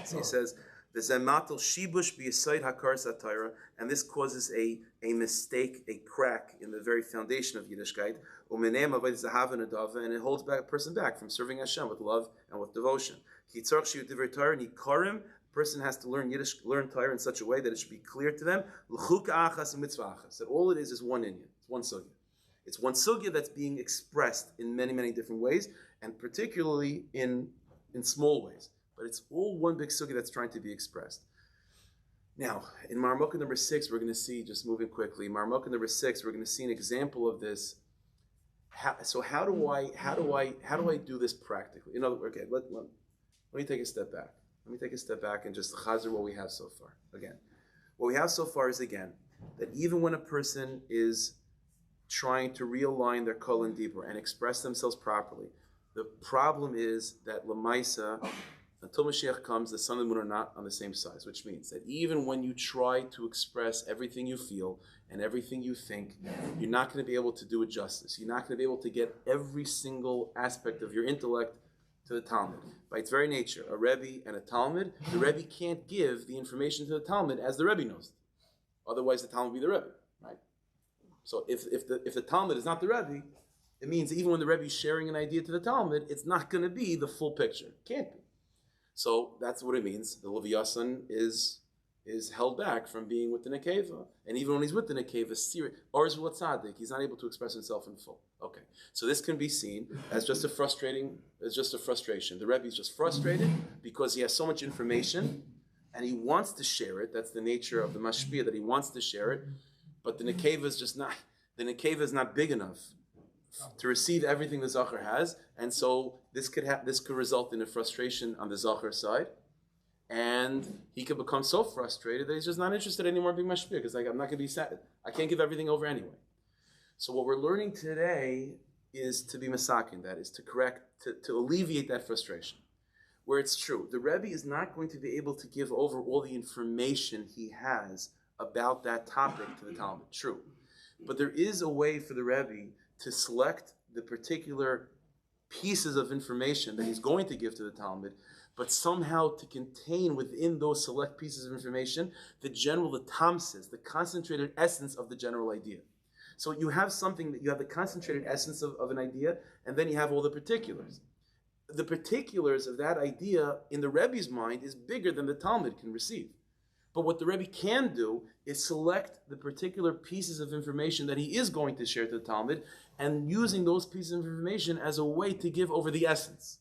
So he says, V'zematel shibush b'yesod hakaras hatayra, and this causes a mistake, a crack in the very foundation of Yiddishkeit. U'meneim avodas zahav adava, and it holds back a person back from serving Hashem with love and with devotion. Ki tzarich shiu divrei Torah nikarim. Person has to learn Yiddish, learn Torah in such a way that it should be clear to them. L'chuka achas and mitzvah achas. That all it is one inyan. It's one sugya. It's one sugya that's being expressed in many, many different ways, and particularly in small ways. But it's all one big sugya that's trying to be expressed. Now, in Marmukah number 6, we're going to see, just moving quickly, Marmukah number 6, we're going to see an example of this. How do I do this practically? In other words, okay, let me take a step back. Let me take a step back and just chazer what we have so far. Again, what we have so far is, again, that even when a person is trying to realign their kol and dibur and express themselves properly, the problem is that lamaisa, until Mashiach comes, the sun and the moon are not on the same size, which means that even when you try to express everything you feel and everything you think, you're not going to be able to do it justice. You're not going to be able to get every single aspect of your intellect to the Talmud. By its very nature, a Rebbe and a Talmud, the Rebbe can't give the information to the Talmud as the Rebbe knows it. Otherwise, the Talmud would be the Rebbe, right? So if the Talmud is not the Rebbe, it means even when the Rebbe is sharing an idea to the Talmud, it's not going to be the full picture. Can't be. So that's what it means. The Leviathan is held back from being with the Nekeva. And even when he's with the Nekeva, he's not able to express himself in full. Okay. So this can be seen as just a frustration. The Rebbe is just frustrated because he has so much information and he wants to share it. That's the nature of the mashpia, that he wants to share it. But the Nekeva is not big enough to receive everything the Zachar has, and so this could result in a frustration on the Zachar side, and he could become so frustrated that he's just not interested anymore in being mashpia, because I'm not going to be sad. I can't give everything over anyway. So what we're learning today is to be masakin, that is to correct, to alleviate that frustration. Where it's true, the Rebbe is not going to be able to give over all the information he has about that topic to the Talmud. True, but there is a way for the Rebbe to select the particular pieces of information that he's going to give to the Talmud, but somehow to contain within those select pieces of information the tamsis, the concentrated essence of the general idea. So you have something that you have the concentrated essence of an idea, and then you have all the particulars. The particulars of that idea in the Rebbe's mind is bigger than the Talmud can receive. But what the Rebbe can do is select the particular pieces of information that he is going to share to the Talmud, and using those pieces of information as a way to give over the essence.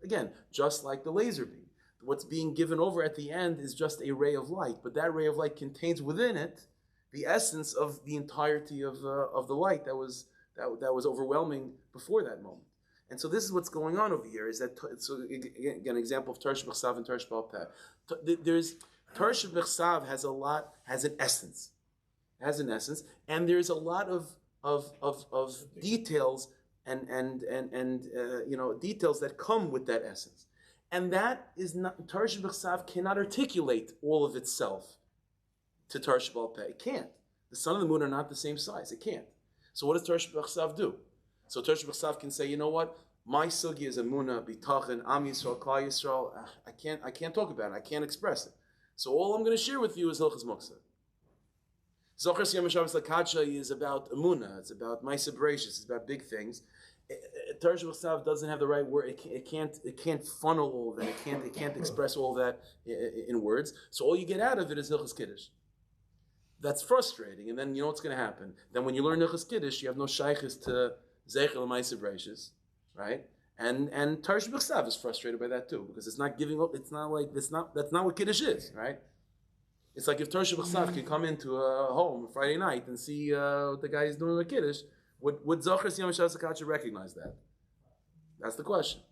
Again, just like the laser beam. What's being given over at the end is just a ray of light, but that ray of light contains within it the essence of the entirety of the light that was overwhelming before that moment. And so this is what's going on over here, is that, so again, an example of Tarsh B'Chsav and Tarsh B'Al Peh. There's Tarsh B'Chsav has an essence. It has an essence, and there's a lot of details and details that come with that essence. And that is not, Tarsh B'Chsav cannot articulate all of itself to Tarsh B'Al Peh. It can't. The sun and the moon are not the same size. It can't. So what does Tarsh B'Chsav do? So Tarsh B'Chsav can say, you know what? My sugi is Emunah, Bitachon, Am Yisrael, Klal Yisrael. I can't talk about it. I can't express it. So all I'm going to share with you is Hilchos Muktzah. Zochar Siyam Shabbos Lakacha is about Emunah. It's about Ma'aseh Bereishis. It's about big things. Tarsh B'Chsav doesn't have the right word. It can't funnel all of that. It can't express all of that in words. So all you get out of it is Hilchos Kiddush. That's frustrating. And then you know what's going to happen. Then when you learn Hilchos Kiddush, you have no shaykhis to Zeichel Ma'aseh Bereishis, right? And Tarsh B'Chsav is frustrated by that too, because it's not giving up. That's not what Kiddush is, right? It's like if Tarsh B'Chsav can come into a home Friday night and see what the guy is doing with Kiddush, would Zochar Siyam Shabbos Lakacha recognize that? That's the question.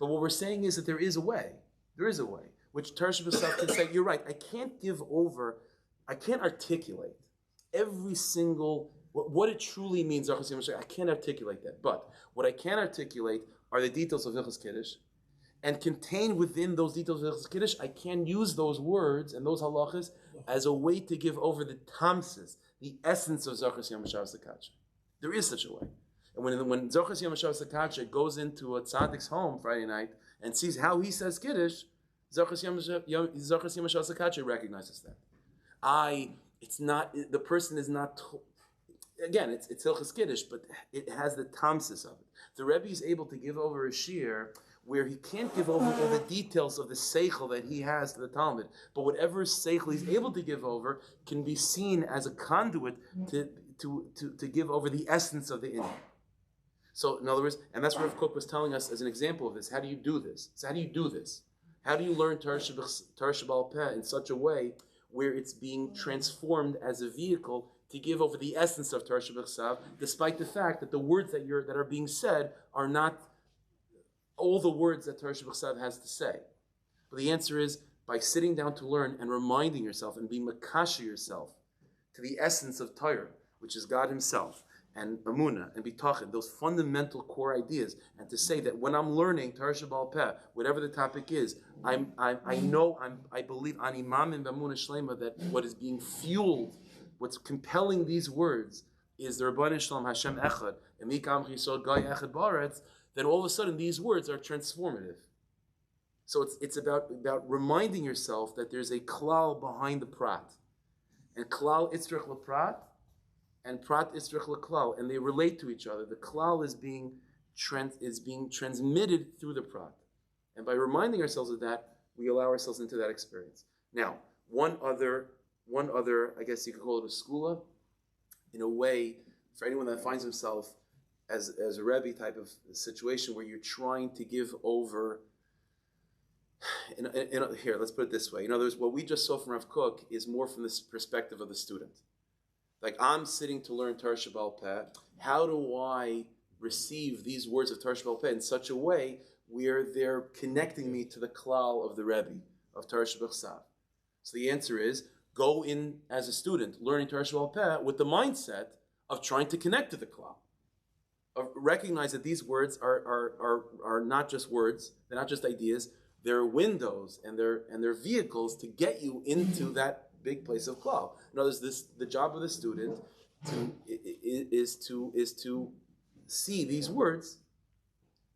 But what we're saying is that there is a way. There is a way which Tarsh B'Chsav can say, you're right, I can't articulate every single, what it truly means, I can't articulate that. But what I can articulate are the details of Hilchos Kiddush, and contained within those details of Hilchos Kiddush, I can use those words and those halachas as a way to give over the tamsis, the essence of Zochar Siyam Shabbos Lakacha. There is such a way. And when Zochar Siyam Shabbos Lakacha goes into a tzaddik's home Friday night and sees how he says Kiddush, Zachas Yamashasakachi recognizes that. It's not, the person is not, again, it's Hilchas Kiddush, but it has the tamsis of it. The Rebbe is able to give over a shir where he can't give over all the details of the seichel that he has to the Talmud, but whatever seichel he's able to give over can be seen as a conduit to give over the essence of the inyan. So, in other words, and that's what Rav Kook was telling us as an example of this. How do you do this? So how do you do this? How do you learn Torah Shabbal Peh in such a way where it's being transformed as a vehicle to give over the essence of Torah Shabbal, despite the fact that the words that are being said are not all the words that Torah Shabbal has to say? But the answer is by sitting down to learn and reminding yourself and being makasha yourself to the essence of Torah, which is God Himself, and Amunah, and Bitachon, those fundamental core ideas, and to say that when I'm learning Torah Shabbal Peh, whatever the topic is, I believe Ani Mamin B'Amunah Shlema, that what is being fueled, what's compelling these words is the Rabbanan Shalom Hashem Echad, and Mikam Chisod Gai Echad Baretz. Then all of a sudden these words are transformative. So it's about reminding yourself that there's a klal behind the prat, and klal itzrich leprat, and prat itzrich leklal, and they relate to each other. The klal is being transmitted through the prat, and by reminding ourselves of that, we allow ourselves into that experience. Now, one other, I guess you could call it a skula, in a way, for anyone that finds himself as a Rebbe type of situation where you're trying to give over. Here, let's put it this way. In other words, what we just saw from Rav Kook is more from this perspective of the student. Like, I'm sitting to learn Torah Shabbal Peh. How do I receive these words of Torah Shabbal Peh in such a way where they're connecting me to the klal of the Rebbe, of Torah Shabbal Sav? So the answer is, go in as a student learning Torah Shabbal Peh with the mindset of trying to connect to the klal. Recognize that these words are not just words, they're not just ideas, they're windows and they're vehicles to get you into that big place of klal. In other words, the job of the student is to see these words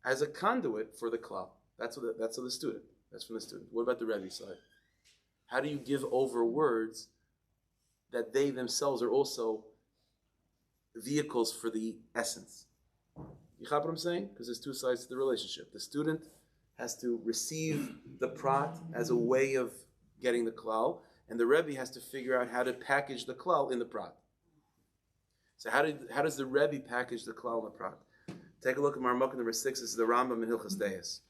as a conduit for the klal. That's from the student. What about the Rebbe side? How do you give over words that they themselves are also vehicles for the essence? You have what I'm saying? Because there's two sides to the relationship. The student has to receive the prat as a way of getting the klal, and the Rebbe has to figure out how to package the klal in the prat. So how does the Rebbe package the klal in the prat? Take a look at Marmuk number 6. This is the Rambam in Hilchas Deis.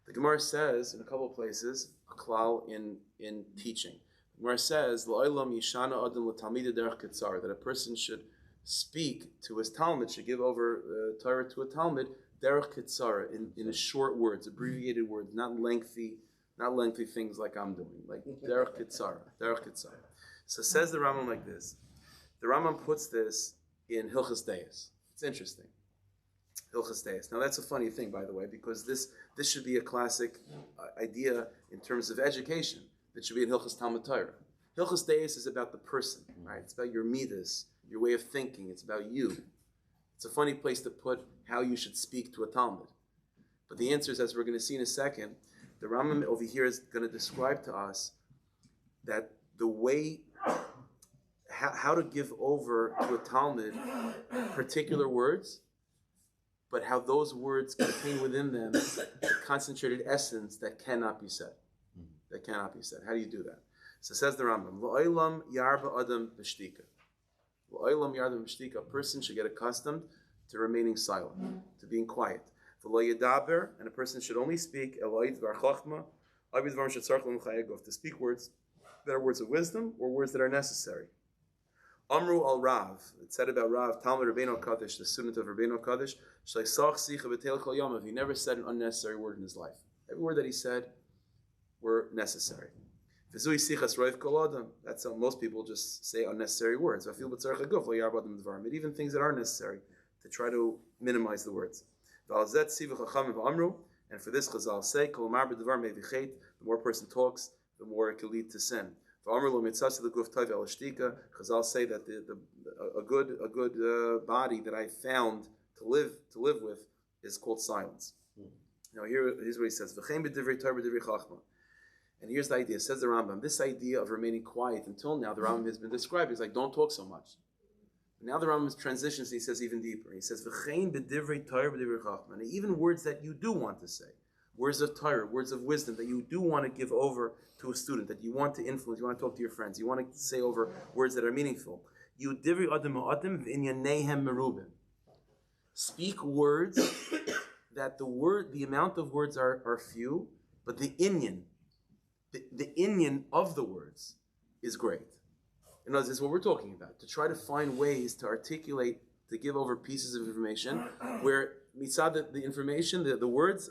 The Gemara says in a couple of places a klal in teaching. The Gemara says L'olam yishana adam l'talmida derech ketzar, that a person should speak to his Talmud, should give over Torah to a Talmud derech ketzara, in short words, abbreviated words, not lengthy things like I'm doing, like derech ketzara. So says the Rambam like this. The Rambam puts this in Hilchas Deis. It's interesting. Hilchas Deis. Now that's a funny thing, by the way, because this should be a classic idea in terms of education. That should be in Hilchas Talmud Torah. Hilchas Deis is about the person, right? It's about your midas, your way of thinking. It's about you. It's a funny place to put how you should speak to a Talmud. But the answer is, as we're going to see in a second, the Rambam over here is going to describe to us that the way, how to give over to a Talmud particular words, but how those words contain within them a concentrated essence that cannot be said. How do you do that? So says the Rambam, L'olam yarba adam b'shtika. L'olam yarba b'shtika. A person should get accustomed to remaining silent, to being quiet. V'lo yadaber, and a person should only speak eloid var chachma, abid var shetzarch l'm chayagov, to speak words that are words of wisdom or words that are necessary. Amru al Rav, it said about Rav, Talmud Rabbeinu Kaddish, the student of Rabbeinu Kaddish, Shleisach sicha b'teil kol yamav. He never said an unnecessary word in his life. Every word that he said were necessary. V'zui sichas roiv kol adam. That's how most people just say unnecessary words. V'afil b'tzarech haguf lo yarba adam dvarim. But even things that are necessary, to try to minimize the words. V'alzet sivu chachamim v'amru. And for this, Chazal say, kol mar b'dvar me'vichet. The more a person talks, the more it can lead to sin. Chazal say that a good body that I found to live with is called silence. Now here's what he says: And here's the idea. Says the Rambam. This idea of remaining quiet until now, the Rambam has been described. He's like, don't talk so much. Now the Rambam transitions. And he says even deeper. He says, "V'chein b'divrei Torah b'divrei chachma." And even words that you do want to say, words of Torah, words of wisdom that you do want to give over to a student, that you want to influence, you want to talk to your friends, you want to say over words that are meaningful. You divrei adam ha'adam v'inyanehem merubim. Speak words that the amount of words are few, but the inyan of the words is great. In other words, this is what we're talking about, to try to find ways to articulate, to give over pieces of information where mitzad the information, the words,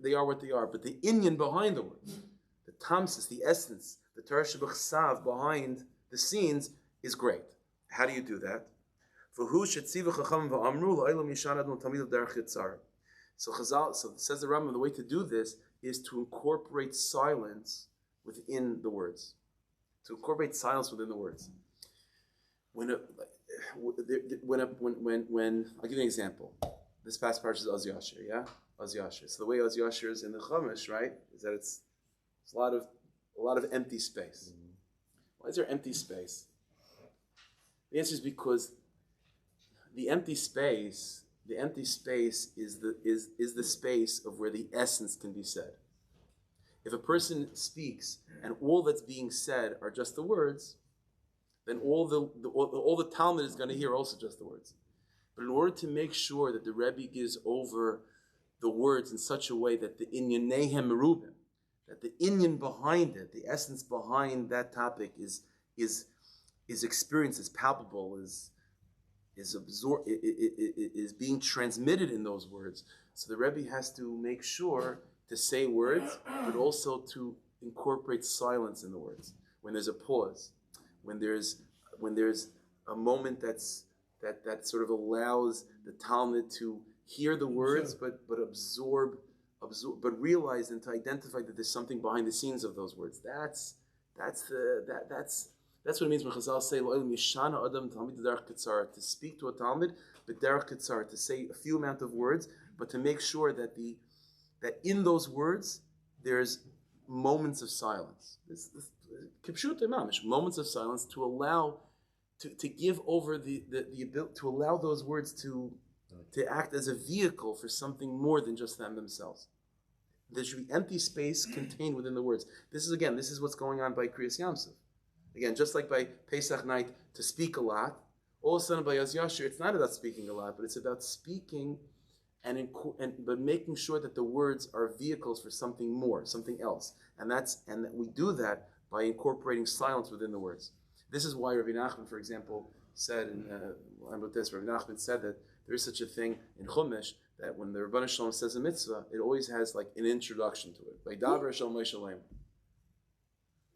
they are what they are, but the inyan behind the words, the tamsis, the essence, the Torah shebachsav behind the scenes is great. How do you do that? So says the Rambam, the way to do this is to incorporate silence within the words. To incorporate silence within the words. When I'll give you an example. This past part is Oz Yashir, yeah? Oz Yashir. So the way Oz Yashir is in the Chumash, right, is that it's a lot of empty space. Why is there empty space? The answer is because the empty space is the space of where the essence can be said. If a person speaks and all that's being said are just the words, then all the Talmud is going to hear also just the words. But in order to make sure that the Rebbe gives over the words in such a way that the inyanehem merubim, that the inyan behind it, the essence behind that topic is experienced, is palpable, is being transmitted in those words. So the Rebbe has to make sure to say words, but also to incorporate silence in the words. When there's a pause, when there's a moment that sort of allows the Talmud to hear the words, but absorb, but realize and to identify that there's something behind the scenes of those words. That's what it means when Chazal say Yishana Adam Talmid Derech Ketzar, to speak to a Talmud, but Derech Ketzar, to say a few amount of words, but to make sure that in those words there's moments of silence. Kipshut Imamish, moments of silence to allow to give over the ability to allow those words to act as a vehicle for something more than just them themselves. There should be empty space contained within the words. This is what's going on by Kriyas Yamsuf. Again, just like by Pesach night, to speak a lot, all of a sudden by Oz Yashir, it's not about speaking a lot, but it's about speaking but making sure that the words are vehicles for something more, something else. And that we do that by incorporating silence within the words. This is why Rabbi Nachman, for example, said, Rabbi Nachman said that there is such a thing in Chumash, that when the Rebbeinu Shalom says a mitzvah, it always has like an introduction to it. Vaydaber Shel Moshe Leimer.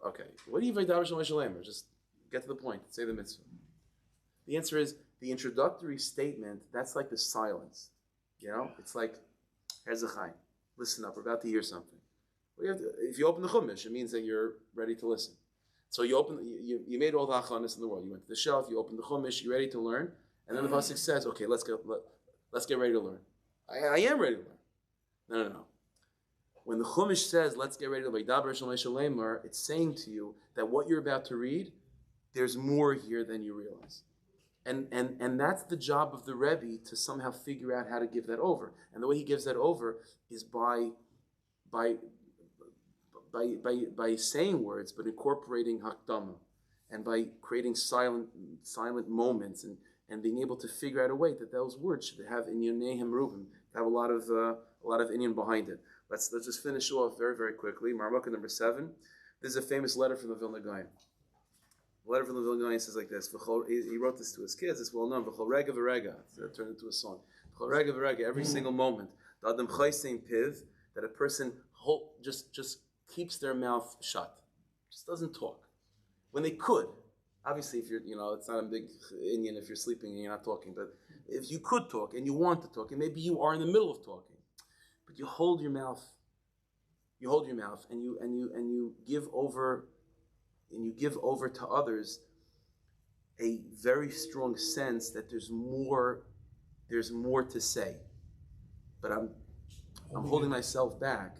Okay, what do you Vaydaber Shel Moshe Leimer? Just get to the point, say the mitzvah. The answer is, the introductory statement, that's like the silence. You know, it's like, here's a chayim. Listen up, we're about to hear something. If you open the Chumash, it means that you're ready to listen. So you made all the achanas in the world. You went to the shelf, you opened the Chumash, you're ready to learn, and then the pasuk says, okay, let's get ready to learn. I am ready to learn. No. When the Chumash says, let's get ready to learn, it's saying to you that what you're about to read, there's more here than you realize. And that's the job of the Rebbe, to somehow figure out how to give that over. And the way he gives that over is by saying words, but incorporating hakdama, and by creating silent moments, and being able to figure out a way that those words should have inyanehem merubim, have a lot of inyan behind it. Let's just finish off very, very quickly. Marmukah number 7. This is a famous letter from the Vilna Gaon. The letter from the Vilna Gaon says like this. He wrote this to his kids. It's well known. V'chol rega v'rega. It turned into a song. V'chol rega v'rega. Every single moment. The adam chaysein piv, that a person just keeps their mouth shut, just doesn't talk when they could. Obviously, if it's not a big Indian if you're sleeping and you're not talking. But if you could talk and you want to talk, and maybe you are in the middle of talking, but you hold your mouth. You hold your mouth, and you give over. And you give over to others a very strong sense that there's more to say, but I'm holding myself back.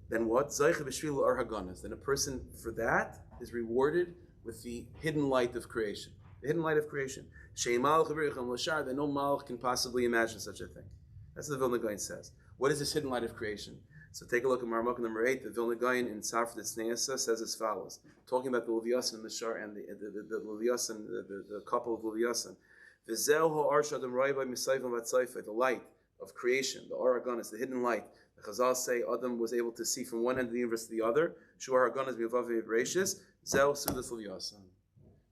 then what? Zaycha b'shvil ar haganas. Then a person for that is rewarded with the hidden light of creation. The hidden light of creation. She'im malach b'richam l'shar, that no malach can possibly imagine such a thing. That's what the Vilna Gaon says. What is this hidden light of creation? So take a look at Marmuk number 8. The Vilna Gaon in Tzafra Tzneasa says as follows, talking about the Leviathan and the Shar and the Leviathan, the couple of Leviathan. The light of creation, the Or Haganas, the hidden light. The Chazal say Adam was able to see from one end of the universe to the other. Shuar Haganas mi'avav v'rashis, zeh sudas Leviathan.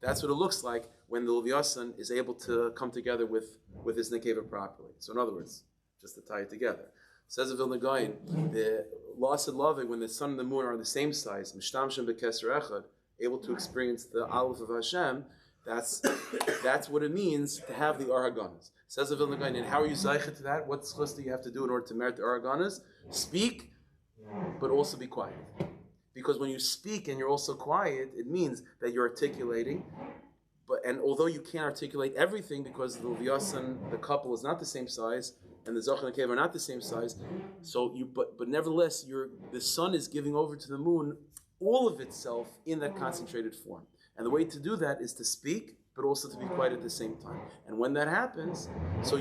That's what it looks like when the Leviathan is able to come together with his Nekeva properly. So in other words, just to tie it together. Says the Vilna Gaon, the loss and loving, when the sun and the moon are the same size, mishtamshem bekeser echad, able to experience the Aleph of Hashem, that's what it means to have the Or Haganas. Says the Vilna Gaon, and how are you zeicha to that? What schus do you have to do in order to merit the Or Haganas? Speak, but also be quiet. Because when you speak and you're also quiet, it means that you're articulating. And although you can't articulate everything because the Leviathan, the couple, is not the same size, and the Zoch and the Kev are not the same size, but nevertheless, the sun is giving over to the moon all of itself in that concentrated form. And the way to do that is to speak, but also to be quiet at the same time. And when that happens, so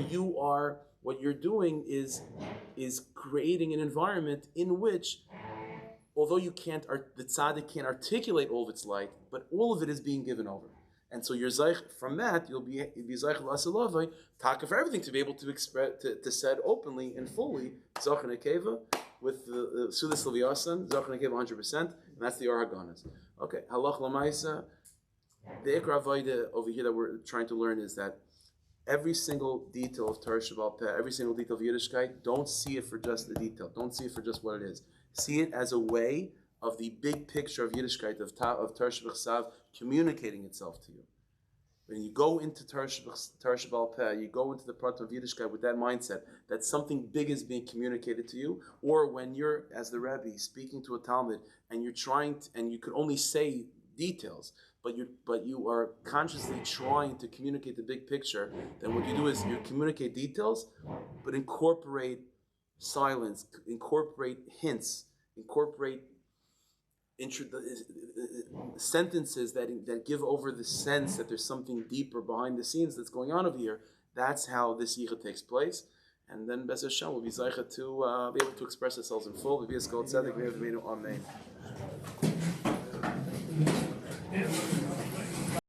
what you're doing is creating an environment in which, although the tzaddik can't articulate all of its light, but all of it is being given over. And so you're zeich, from that, you'll be zeich l'asilavai, taka for everything to be able to express, to said openly and fully, zoch and akeva, with the sudas leviasan, zoch and akeva 100%, and that's the Or Haganas. Okay, halach l'maisa, the ikra avoda over here that we're trying to learn is that every single detail of Torah Shabbat Peh, every single detail of Yiddishkeit, don't see it for just the detail, don't see it for just what it is. See it as a way of the big picture of Yiddishkeit, of Torah Shabbat communicating itself to you. When you go into Torah Shabbat Peh, you go into the part of Yiddishkeit with that mindset that something big is being communicated to you, or when you're, as the Rebbe, speaking to a Talmud and you're and you could only say details, but you are consciously trying to communicate the big picture, then what you do is you communicate details, but incorporate silence, incorporate hints, incorporate sentences that give over the sense that there's something deeper behind the scenes that's going on over here. That's how this yichud takes place. And then Be'ez Hashem will be zeicha to be able to express ourselves in full. Amen.